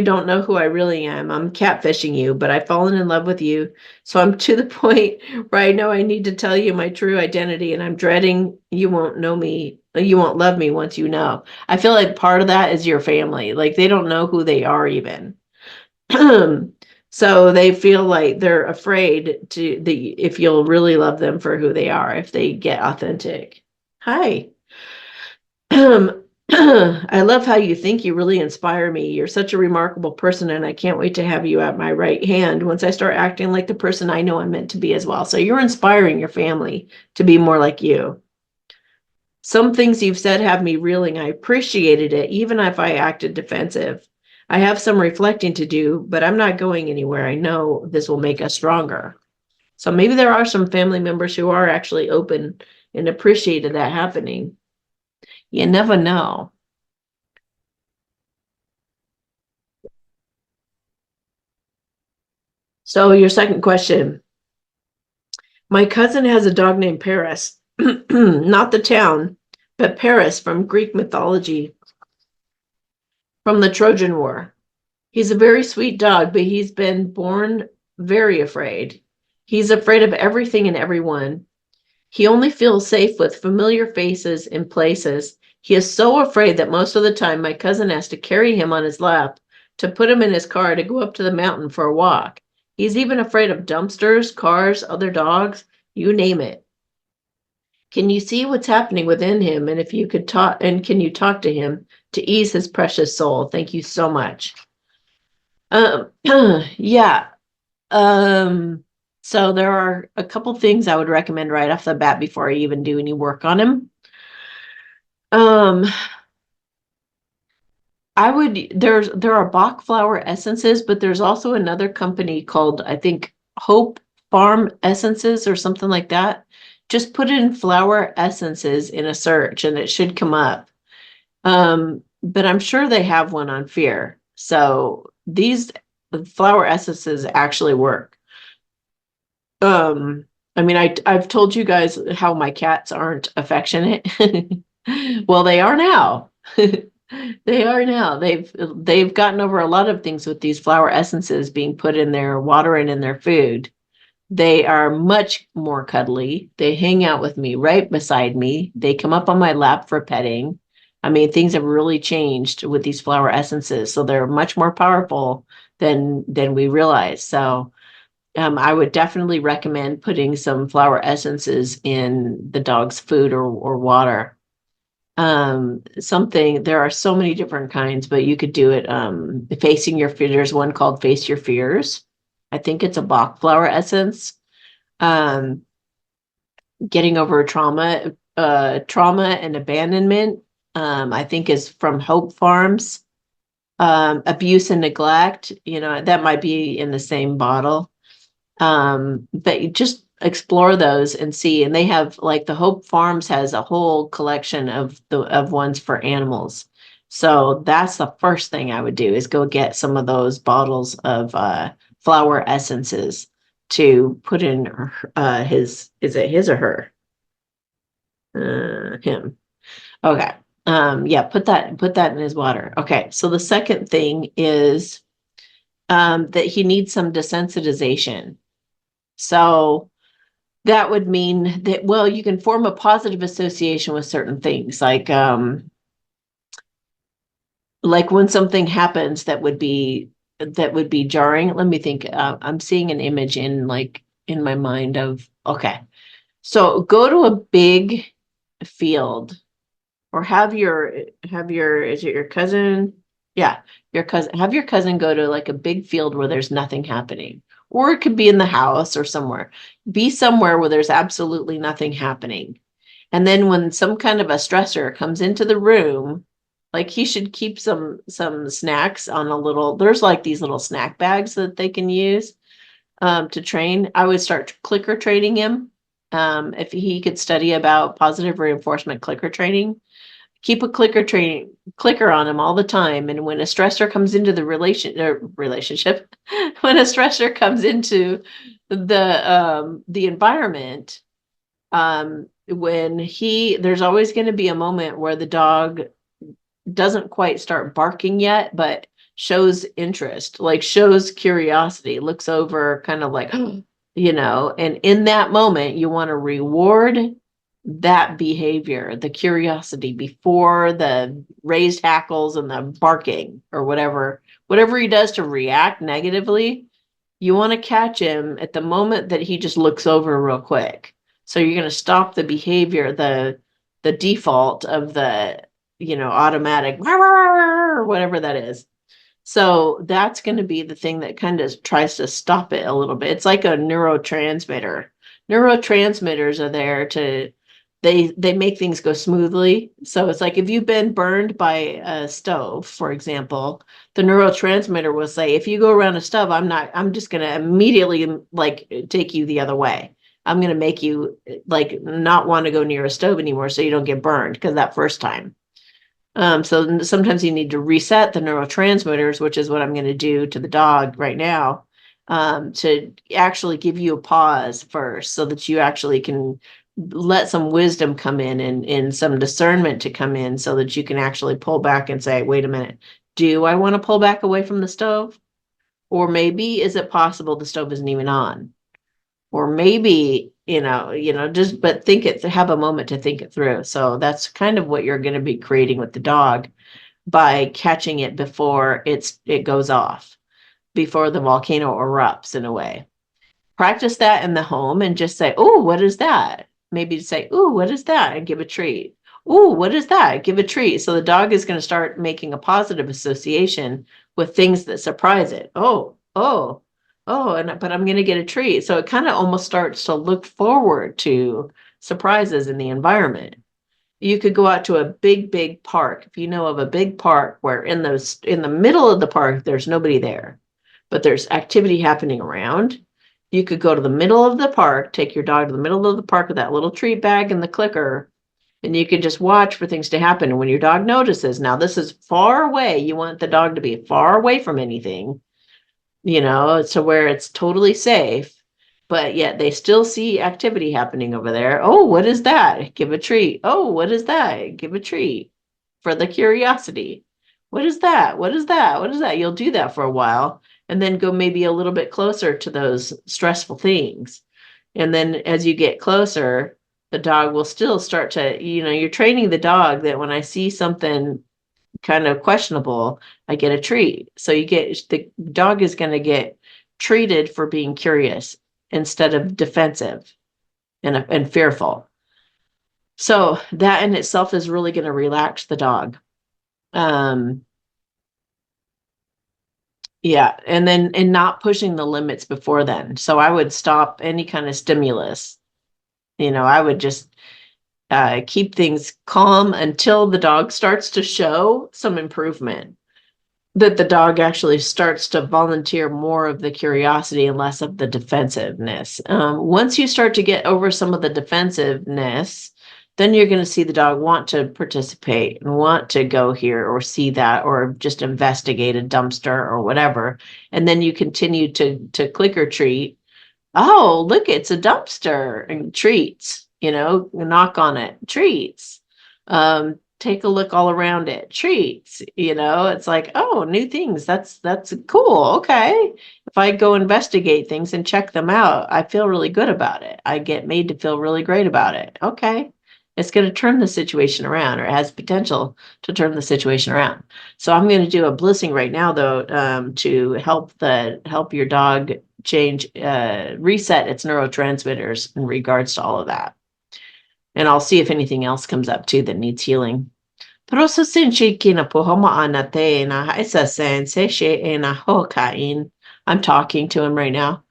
don't know who I really am. I'm catfishing you, but I've fallen in love with you. So I'm to the point where I know I need to tell you my true identity, and I'm dreading you won't know me. You won't love me once you know. I feel like part of that is your family. Like they don't know who they are even. So they feel like they're afraid if you'll really love them for who they are, if they get authentic. Hi. I love how you think. You really inspire me. You're such a remarkable person, and I can't wait to have you at my right hand once I start acting like the person I know I'm meant to be as well. So you're inspiring your family to be more like you. Some things you've said have me reeling. I appreciated it, even if I acted defensive. I have some reflecting to do, but I'm not going anywhere. I know this will make us stronger. So maybe there are some family members who are actually open and appreciated that happening. You never know. So your second question. My cousin has a dog named Paris, not the town, but Paris from Greek mythology, from the Trojan War. He's a very sweet dog, but he's been born very afraid. He's afraid of everything and everyone. He only feels safe with familiar faces and places. He is so afraid that most of the time my cousin has to carry him on his lap to put him in his car to go up to the mountain for a walk. He's even afraid of dumpsters, cars, other dogs, you name it. Can you see what's happening within him? And if you could talk, and can you talk to him to ease his precious soul? Thank you so much. Yeah. So there are a couple things I would recommend right off the bat before I even do any work on him. There are Bach flower essences, but there's also another company called, I think, Hope Farm Essences or something like that. Just put in flower essences in a search and it should come up. But I'm sure they have one on Fear. So these flower essences actually work. I mean, I've told you guys how my cats aren't affectionate. Well, they are now. They are now. They've gotten over a lot of things with these flower essences being put in their water and in their food. They are much more cuddly. They hang out with me right beside me. They come up on my lap for petting. I mean, things have really changed with these flower essences, so they're much more powerful than we realize. So I would definitely recommend putting some flower essences in the dog's food or water. There are so many different kinds, but you could do it facing your fears. There's one called Face Your Fears. I think it's a Bach flower essence. Um, Getting over trauma and abandonment, I think is from Hope Farms. Abuse and neglect, that might be in the same bottle. But you just explore those and see. And they have, like, the Hope Farms has a whole collection of ones for animals. So that's the first thing I would do, is go get some of those bottles of flower essences to put in is it his or her? Him. Okay. Yeah, put that in his water. Okay. So the second thing is that he needs some desensitization. So that would mean that, well, you can form a positive association with certain things, like when something happens that would be jarring. Let me think. I'm seeing an image in my mind of, okay. So go to a big field, or is it your cousin? Yeah, your cousin. Have your cousin go to like a big field where there's nothing happening. Or it could be in the house or somewhere. Be somewhere where there's absolutely nothing happening. And then when some kind of a stressor comes into the room, like, he should keep some snacks on there's like these little snack bags that they can use to train. I would start clicker training him. If he could study about positive reinforcement clicker training, keep a clicker on him all the time. And when a stressor comes into the relationship, when a stressor comes into the environment, there's always going to be a moment where the dog doesn't quite start barking yet, but shows interest, like shows curiosity, looks over kind of like, and in that moment, you want to reward that behavior, the curiosity, before the raised hackles and the barking or whatever he does to react negatively. You want to catch him at the moment that he just looks over real quick. So you're going to stop the behavior, the default of the, automatic, or whatever that is. So that's going to be the thing that kind of tries to stop it a little bit. It's like a neurotransmitter. Neurotransmitters are there they make things go smoothly. So it's like, if you've been burned by a stove, for example, the neurotransmitter will say, if you go around a stove, I'm just going to immediately, like, take you the other way. I'm going to make you, like, not want to go near a stove anymore so you don't get burned, because that first time. So sometimes you need to reset the neurotransmitters, which is what I'm going to do to the dog right now, to actually give you a pause first, so that you actually can let some wisdom come in, and some discernment to come in, so that you can actually pull back and say, wait a minute, do I want to pull back away from the stove? Or maybe, is it possible the stove isn't even on? Or maybe, just, but have a moment to think it through. So that's kind of what you're going to be creating with the dog, by catching it before it goes off, before the volcano erupts, in a way. Practice that in the home and just say, oh, what is that? Maybe say, oh, what is that? And give a treat. Oh, what is that? Give a treat. So the dog is going to start making a positive association with things that surprise it. But I'm going to get a treat. So it kind of almost starts to look forward to surprises in the environment. You could go out to a big, big park. If you know of a big park where in the middle of the park, there's nobody there, but there's activity happening around. You could go to the middle of the park, take your dog to the middle of the park with that little treat bag and the clicker, and you can just watch for things to happen. And when your dog notices, now this is far away, you want the dog to be far away from anything, so where it's totally safe. but yet they still see activity happening over there. Oh, what is that? Give a treat. Oh, what is that? Give a treat for the curiosity. What is that? What is that? What is that? You'll do that for a while and then go maybe a little bit closer to those stressful things. And then as you get closer, the dog will still start to, you're training the dog that when I see something kind of questionable, I get a treat. So the dog is going to get treated for being curious instead of defensive and fearful. So that in itself is really going to relax the dog. Um, yeah, and not pushing the limits before then. So I would stop any kind of stimulus. I would just keep things calm until the dog starts to show some improvement, that the dog actually starts to volunteer more of the curiosity and less of the defensiveness. Once you start to get over some of the defensiveness, then you're going to see the dog want to participate and want to go here or see that or just investigate a dumpster or whatever. And then you continue to click or treat. Oh, look, it's a dumpster and treats, knock on it, treats. Take a look all around it, treats, it's like, oh, new things. That's cool. Okay. If I go investigate things and check them out, I feel really good about it. I get made to feel really great about it. Okay. It's going to turn the situation around, or it has potential to turn the situation around. So I'm going to do a blissing right now, though, to help your dog change, reset its neurotransmitters in regards to all of that. And I'll see if anything else comes up too that needs healing. I'm talking to him right now.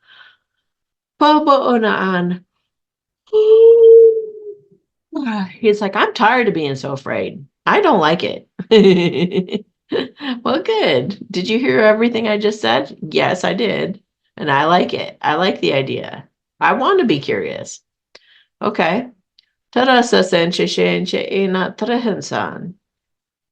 He's like, I'm tired of being so afraid. I don't like it. Well, good. Did you hear everything I just said? Yes, I did. And I like it. I like the idea. I want to be curious. Okay. Tarasa senche shenche ina trehensan.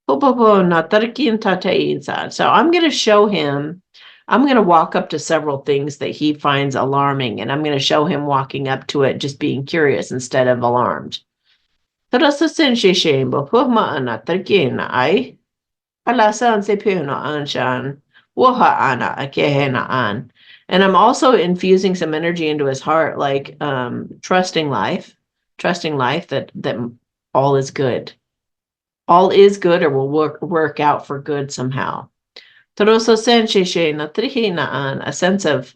Popopo na tarkin tateinsan. So I'm going to show him, I'm going to walk up to several things that he finds alarming, and I'm going to show him walking up to it just being curious instead of alarmed. Tarasa senche shen bopoma ana tarkin ai. Alasan se puna anshan. Woha ana akehena an. And I'm also infusing some energy into his heart, like trusting life that all is good. All is good or will work out for good somehow. Toroso senshe na trihina an, a sense of,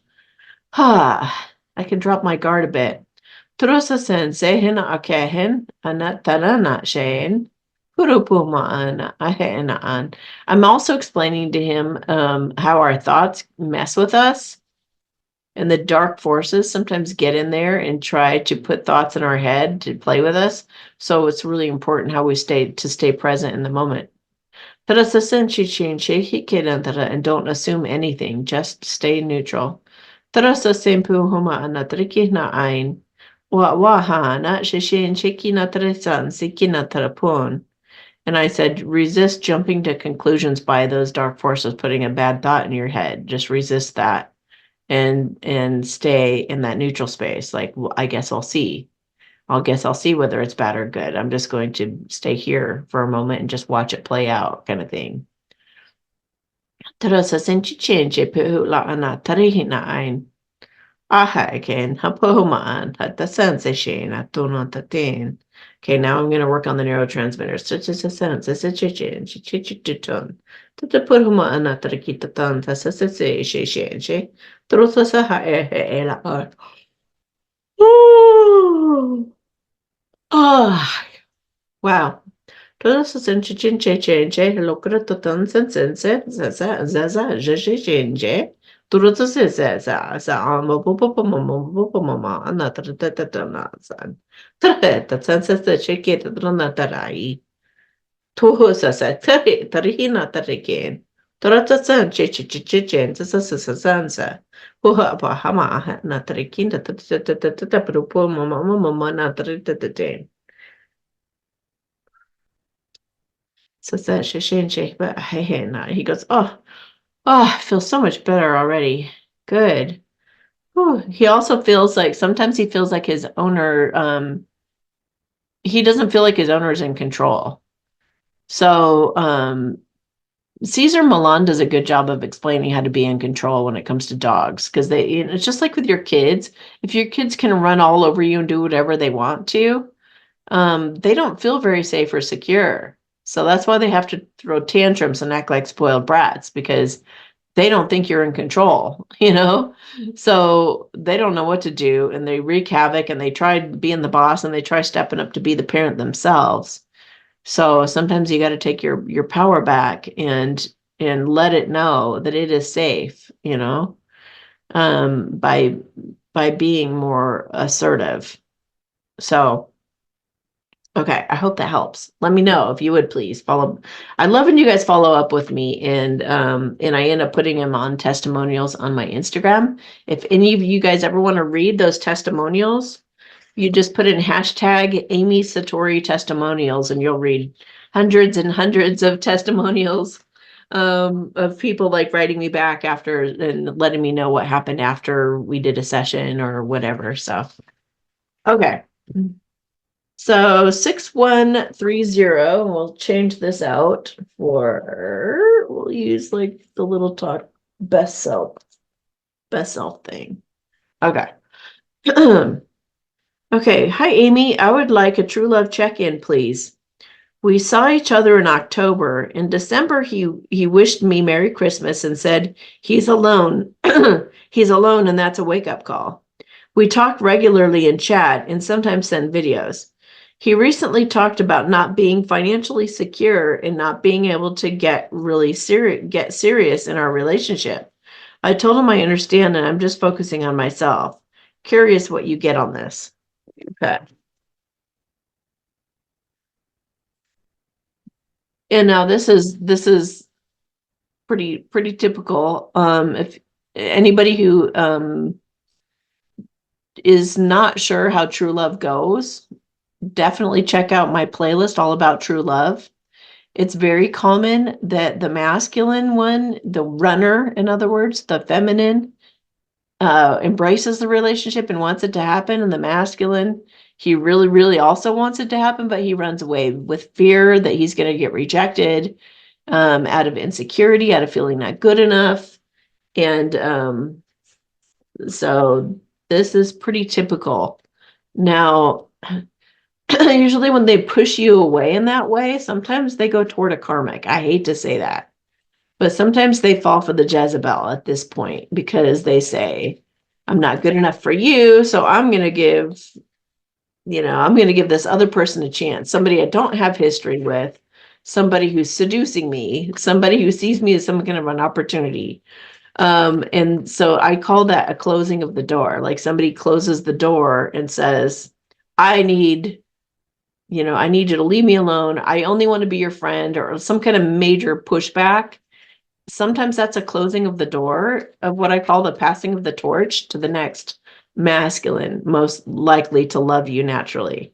I can drop my guard a bit. Torosa sense hina akehen anatarana shein. I'm also explaining to him how our thoughts mess with us, and the dark forces sometimes get in there and try to put thoughts in our head to play with us. So it's really important how we stay present in the moment. And don't assume anything, just stay neutral. And I said, resist jumping to conclusions by those dark forces putting a bad thought in your head. Just resist that and stay in that neutral space. Like, well, I guess I'll see. I'll see whether it's bad or good. I'm just going to stay here for a moment and just watch it play out, kind of thing. Aha again. Hapoman. Hatasensation. Atunotatin. Okay, now I'm going to work on the neurotransmitters. Such as a sense, as a chichin, chichichiton. Tatapurhuma anatarakitatan, tasasase, she. Trotasa ela. Oh, wow. Todas as chichin, locratotan, sense, zaza, jajinje. Turutu se sa amo popo mama another tatanasan. Traheta sense the chicket runatarai. Tuho sa tarihina tarikin. Torata san chichen sansa. Puha bahama natarikin tatapupo mama nataritate. So that shishin but hey, he goes, oh, I feel so much better already. Good. He also feels like sometimes he feels like his owner, he doesn't feel like his owner is in control. So Caesar Milan does a good job of explaining how to be in control when it comes to dogs, because it's just like with your kids. If your kids can run all over you and do whatever they want to, they don't feel very safe or secure. So that's why they have to throw tantrums and act like spoiled brats, because they don't think you're in control, you know? So they don't know what to do, and they wreak havoc, and they try being the boss, and they try stepping up to be the parent themselves. So sometimes you got to take your power back and let it know that it is safe, by being more assertive. So okay, I hope that helps. Let me know if you would please follow. I love when you guys follow up with me, and I end up putting them on testimonials on my Instagram. If any of you guys ever want to read those testimonials, you just put in hashtag Amy Satori testimonials, and you'll read hundreds and hundreds of testimonials of people like writing me back after and letting me know what happened after we did a session or whatever. So okay. So 6130, we'll change this out we'll use like the little talk best self thing. Okay. Okay. Hi, Amy. I would like a true love check-in, please. We saw each other in October. In December, he wished me Merry Christmas and said he's alone. He's alone, and that's a wake-up call. We talk regularly in chat and sometimes send videos. He recently talked about not being financially secure and not being able to get serious in our relationship. I told him I understand and I'm just focusing on myself. Curious what you get on this. Okay. And now this is pretty typical. If anybody who is not sure how true love goes, definitely check out my playlist all about true love. It's very common that the masculine one, the runner, in other words, the feminine, embraces the relationship and wants it to happen. And the masculine, he really, really also wants it to happen, but he runs away with fear that he's going to get rejected, out of insecurity, out of feeling not good enough. And so this is pretty typical. Now, usually when they push you away in that way, sometimes they go toward a karmic. I hate to say that, but sometimes they fall for the Jezebel at this point because they say, I'm not good enough for you, so I'm going to give this other person a chance. Somebody I don't have history with, somebody who's seducing me, somebody who sees me as some kind of an opportunity. And so I call that a closing of the door. Like somebody closes the door and says, I need I need you to leave me alone. I only want to be your friend, or some kind of major pushback. Sometimes that's a closing of the door of what I call the passing of the torch to the next masculine, most likely to love you naturally.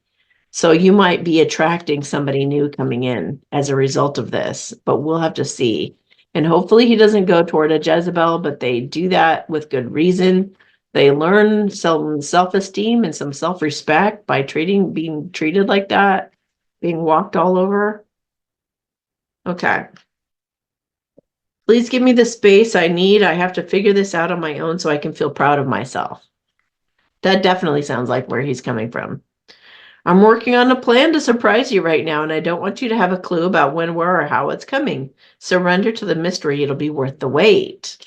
So you might be attracting somebody new coming in as a result of this, but we'll have to see. And hopefully he doesn't go toward a Jezebel, but they do that with good reason. They learn some self-esteem and some self-respect by being treated like that, being walked all over. Okay. Please give me the space I need. I have to figure this out on my own so I can feel proud of myself. That definitely sounds like where he's coming from. I'm working on a plan to surprise you right now, and I don't want you to have a clue about when, where, or how it's coming. Surrender to the mystery. It'll be worth the wait.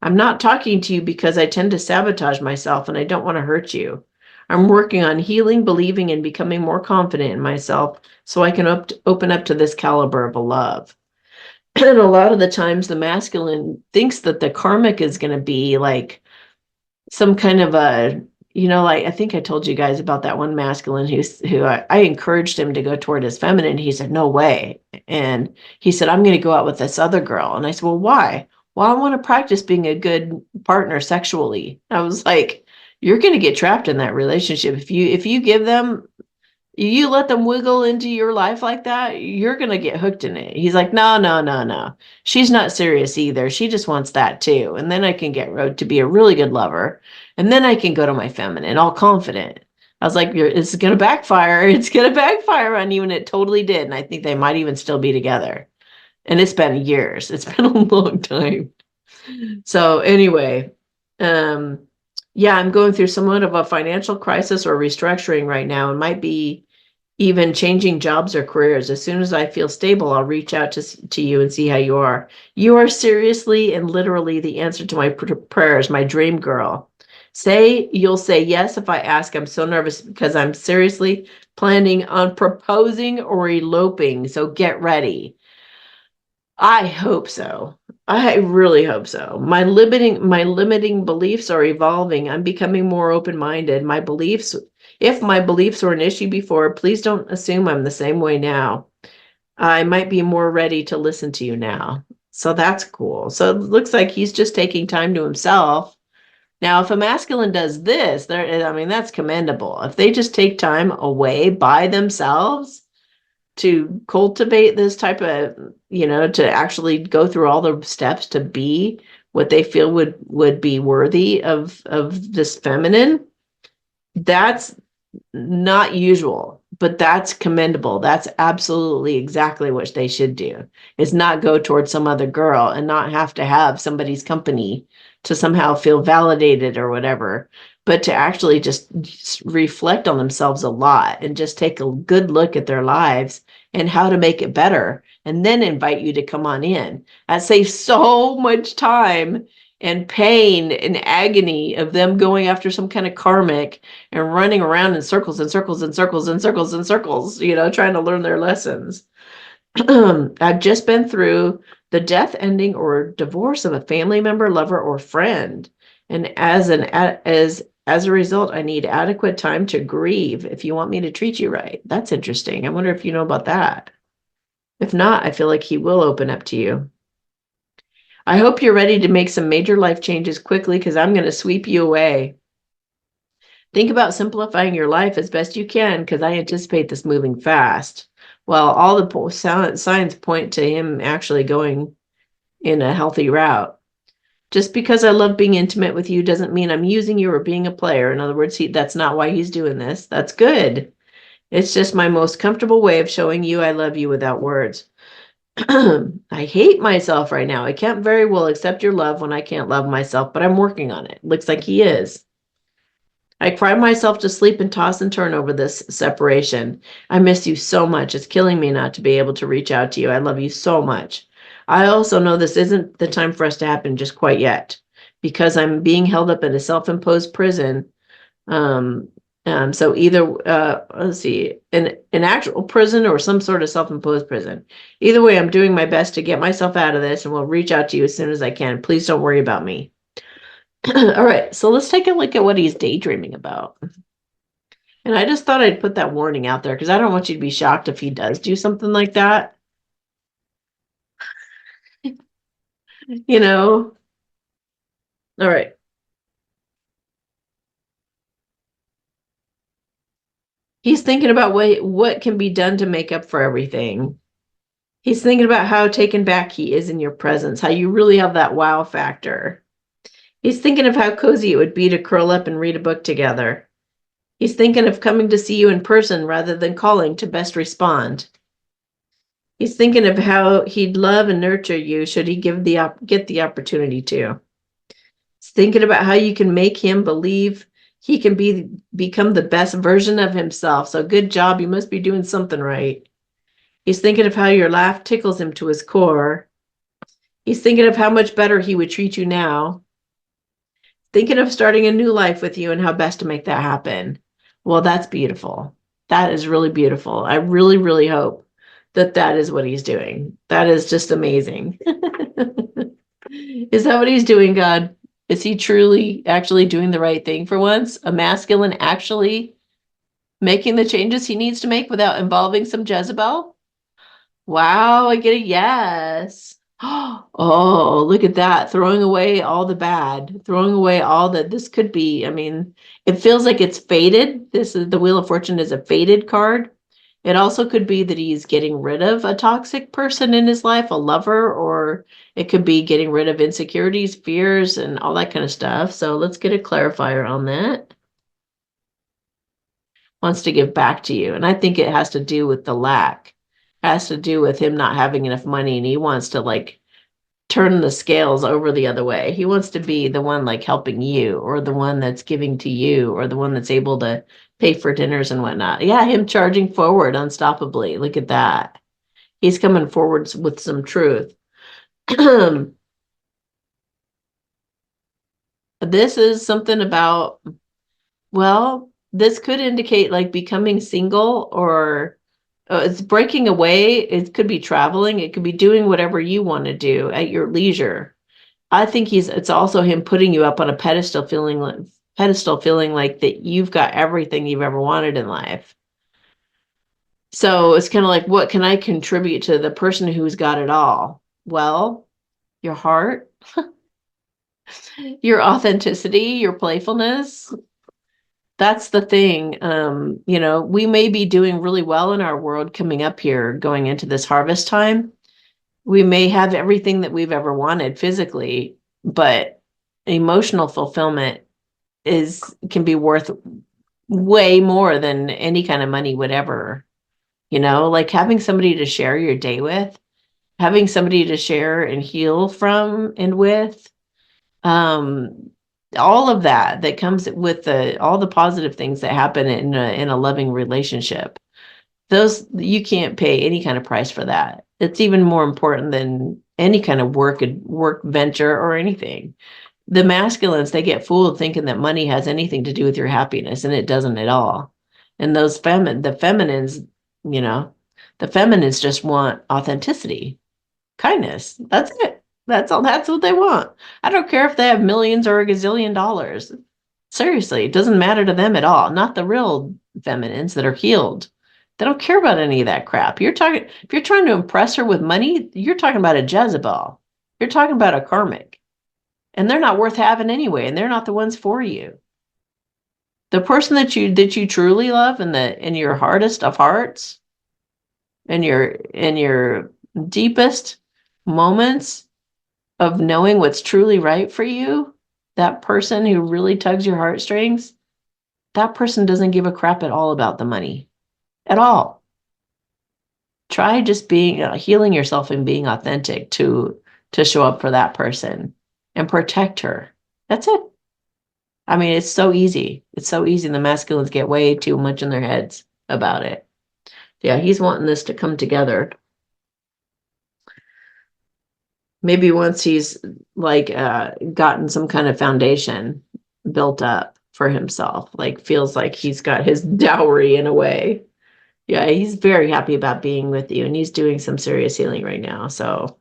I'm not talking to you because I tend to sabotage myself and I don't want to hurt you. I'm working on healing, believing, and becoming more confident in myself so I can open up to this caliber of a love. And a lot of the times the masculine thinks that the karmic is going to be like some kind of like I think I told you guys about that one masculine who I encouraged him to go toward his feminine. He said, no way. And he said, I'm going to go out with this other girl. And I said, well, why? Well, I want to practice being a good partner sexually. I was like, you're going to get trapped in that relationship. If you give them, You let them wiggle into your life like that, you're going to get hooked in it. He's like, no, no, no, no. She's not serious either. She just wants that too. And then I can get to be a really good lover. And then I can go to my feminine, all confident. I was like, it's going to backfire. It's going to backfire on you. And it totally did. And I think they might even still be together. And it's been years. It's been a long time. So anyway, yeah, I'm going through somewhat of a financial crisis or restructuring right now, and might be even changing jobs or careers. As soon as I feel stable, I'll reach out to you and see how you are. You are seriously and literally the answer to my prayers, my dream girl. You'll say yes if I ask. I'm so nervous because I'm seriously planning on proposing or eloping. So get ready. I hope so. I really hope so. My limiting beliefs are evolving. I'm becoming more open-minded. If my beliefs were an issue before, please don't assume I'm the same way now. I might be more ready to listen to you now. So that's cool. So it looks like he's just taking time to himself. Now, if a masculine does this, I mean, that's commendable. If they just take time away by themselves to cultivate this type of, to actually go through all the steps to be what they feel would be worthy of this feminine, that's not usual, but that's commendable. That's absolutely exactly what they should do, is not go towards some other girl and not have to have somebody's company to somehow feel validated or whatever, but to actually just reflect on themselves a lot and just take a good look at their lives and how to make it better, and then invite you to come on in. That saves so much time and pain and agony of them going after some kind of karmic and running around in circles and circles and circles and circles and circles, trying to learn their lessons. I've just been through the death, ending, or divorce of a family member, lover, or friend. And as a result, I need adequate time to grieve if you want me to treat you right. That's interesting. I wonder if you know about that. If not, I feel like he will open up to you. I hope you're ready to make some major life changes quickly, because I'm going to sweep you away. Think about simplifying your life as best you can, because I anticipate this moving fast. Well, all the signs point to him actually going in a healthy route. Just because I love being intimate with you doesn't mean I'm using you or being a player. In other words, that's not why he's doing this. That's good. It's just my most comfortable way of showing you I love you without words. I hate myself right now. I can't very well accept your love when I can't love myself, but I'm working on it. Looks like he is. I cry myself to sleep and toss and turn over this separation. I miss you so much. It's killing me not to be able to reach out to you. I love you so much. I also know this isn't the time for us to happen just quite yet, because I'm being held up in a self-imposed prison. So either, let's see, an actual prison or some sort of self-imposed prison. Either way, I'm doing my best to get myself out of this, and will reach out to you as soon as I can. Please don't worry about me. All right, so let's take a look at what he's daydreaming about. And I just thought I'd put that warning out there, because I don't want you to be shocked if he does do something like that. All right. He's thinking about what can be done to make up for everything. He's thinking about how taken back he is in your presence, how you really have that wow factor. He's thinking of how cozy it would be to curl up and read a book together. He's thinking of coming to see you in person rather than calling to best respond. He's thinking of how he'd love and nurture you should he get the opportunity to. He's thinking about how you can make him believe he can become the best version of himself. So good job. You must be doing something right. He's thinking of how your laugh tickles him to his core. He's thinking of how much better he would treat you now. Thinking of starting a new life with you and how best to make that happen. Well, that's beautiful. That is really beautiful. I really, really hope that is what he's doing. That is just amazing. Is that what he's doing, God? Is he truly actually doing the right thing for once? A masculine actually making the changes he needs to make without involving some Jezebel? Wow, I get a yes. Oh, look at that. Throwing away all the bad, throwing away all that this could be. I mean, it feels like it's fated. This is the Wheel of Fortune is a fated card. It also could be that he's getting rid of a toxic person in his life, a lover, or it could be getting rid of insecurities, fears, and all that kind of stuff. So let's get a clarifier on that. Wants to give back to you. And I think it has to do with the lack. It has to do with him not having enough money and he wants to like turn the scales over the other way. He wants to be the one like helping you or the one that's giving to you or the one that's able to pay for dinners and whatnot. Yeah, him charging forward unstoppably. Look at that. He's coming forward with some truth. This is something about, well, this could indicate like becoming single or it's breaking away. It could be traveling. It could be doing whatever you want to do at your leisure. I think it's also him putting you up on a pedestal feeling like that you've got everything you've ever wanted in life. So it's kind of like, what can I contribute to the person who's got it all? Well, your heart, your authenticity, your playfulness. That's the thing. We may be doing really well in our world coming up here, going into this harvest time. We may have everything that we've ever wanted physically, but emotional fulfillment can be worth way more than any kind of money would ever, like having somebody to share your day with, having somebody to share and heal from and with, all of that comes with all the positive things that happen in a loving relationship. Those you can't pay any kind of price for that. It's even more important than any kind of work venture or anything. The masculines, they get fooled thinking that money has anything to do with your happiness, and it doesn't at all. And the feminines, you know, the feminines just want authenticity, kindness. That's it. That's all. That's what they want. I don't care if they have millions or a gazillion dollars. Seriously, it doesn't matter to them at all. Not the real feminines that are healed. They don't care about any of that crap. If you're trying to impress her with money, you're talking about a Jezebel. You're talking about a karmic. And they're not worth having anyway, and they're not the ones for you. The person that you truly love in your hardest of hearts, in your deepest moments of knowing what's truly right for you, that person who really tugs your heartstrings, that person doesn't give a crap at all about the money. At all. Try just being healing yourself and being authentic to show up for that person and protect her. That's it. I mean, it's so easy. It's so easy. The masculines get way too much in their heads about it. Yeah, he's wanting this to come together. Maybe once he's like gotten some kind of foundation built up for himself, like feels like he's got his dowry in a way. Yeah, he's very happy about being with you and he's doing some serious healing right now. So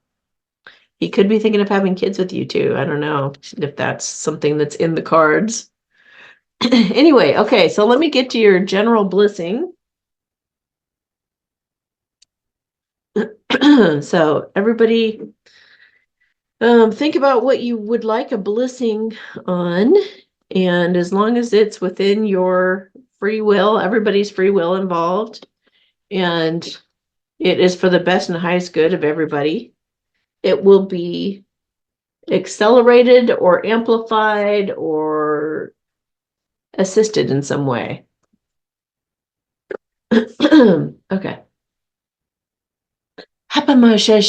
he could be thinking of having kids with you too. I don't know if that's something that's in the cards. Anyway, okay, so let me get to your general blissing. So everybody think about what you would like a blissing on. And as long as it's within your free will, everybody's free will involved, and it is for the best and highest good of everybody, it will be accelerated or amplified or assisted in some way. Okay. Hapamasha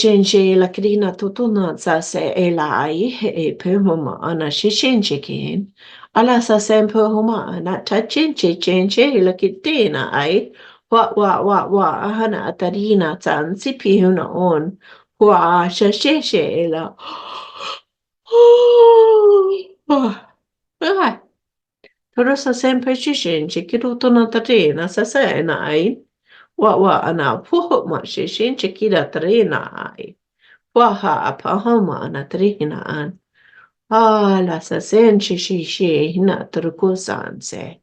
lakrina tutuna sase elai he pumuma ana shishinchikin. Ala sasen puma ana tachinche chenche lakitina ai. Wa ahana atarina tan sipihuna on. Wa shasheshe ela. Turusa sempre shishinchi kirutuna tatina sasena ai. Wa ana puho ma shishin chikira trina ai. Waha apahoma na trina an. Ah, la sasen shishi na trukusanse.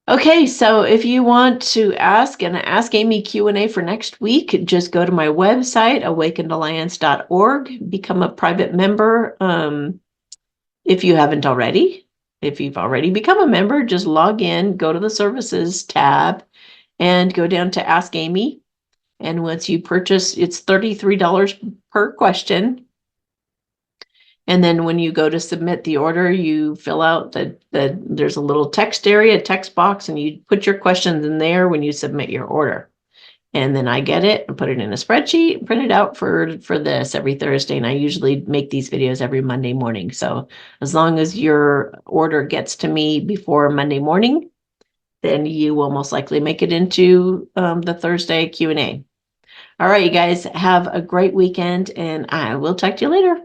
Okay, so if you want to ask an Ask Amy Q&A for next week, just go to my website, awakenedalliance.org, become a private member if you haven't already. If you've already become a member, just log in, go to the services tab, and go down to Ask Amy. And once you purchase, it's $33 per question. And then when you go to submit the order, you fill out there's a little text area, text box, and you put your questions in there when you submit your order. And then I get it and put it in a spreadsheet, print it out for this every Thursday. And I usually make these videos every Monday morning. So as long as your order gets to me before Monday morning, then you will most likely make it into the Thursday Q&A. All right, you guys, have a great weekend, and I will talk to you later.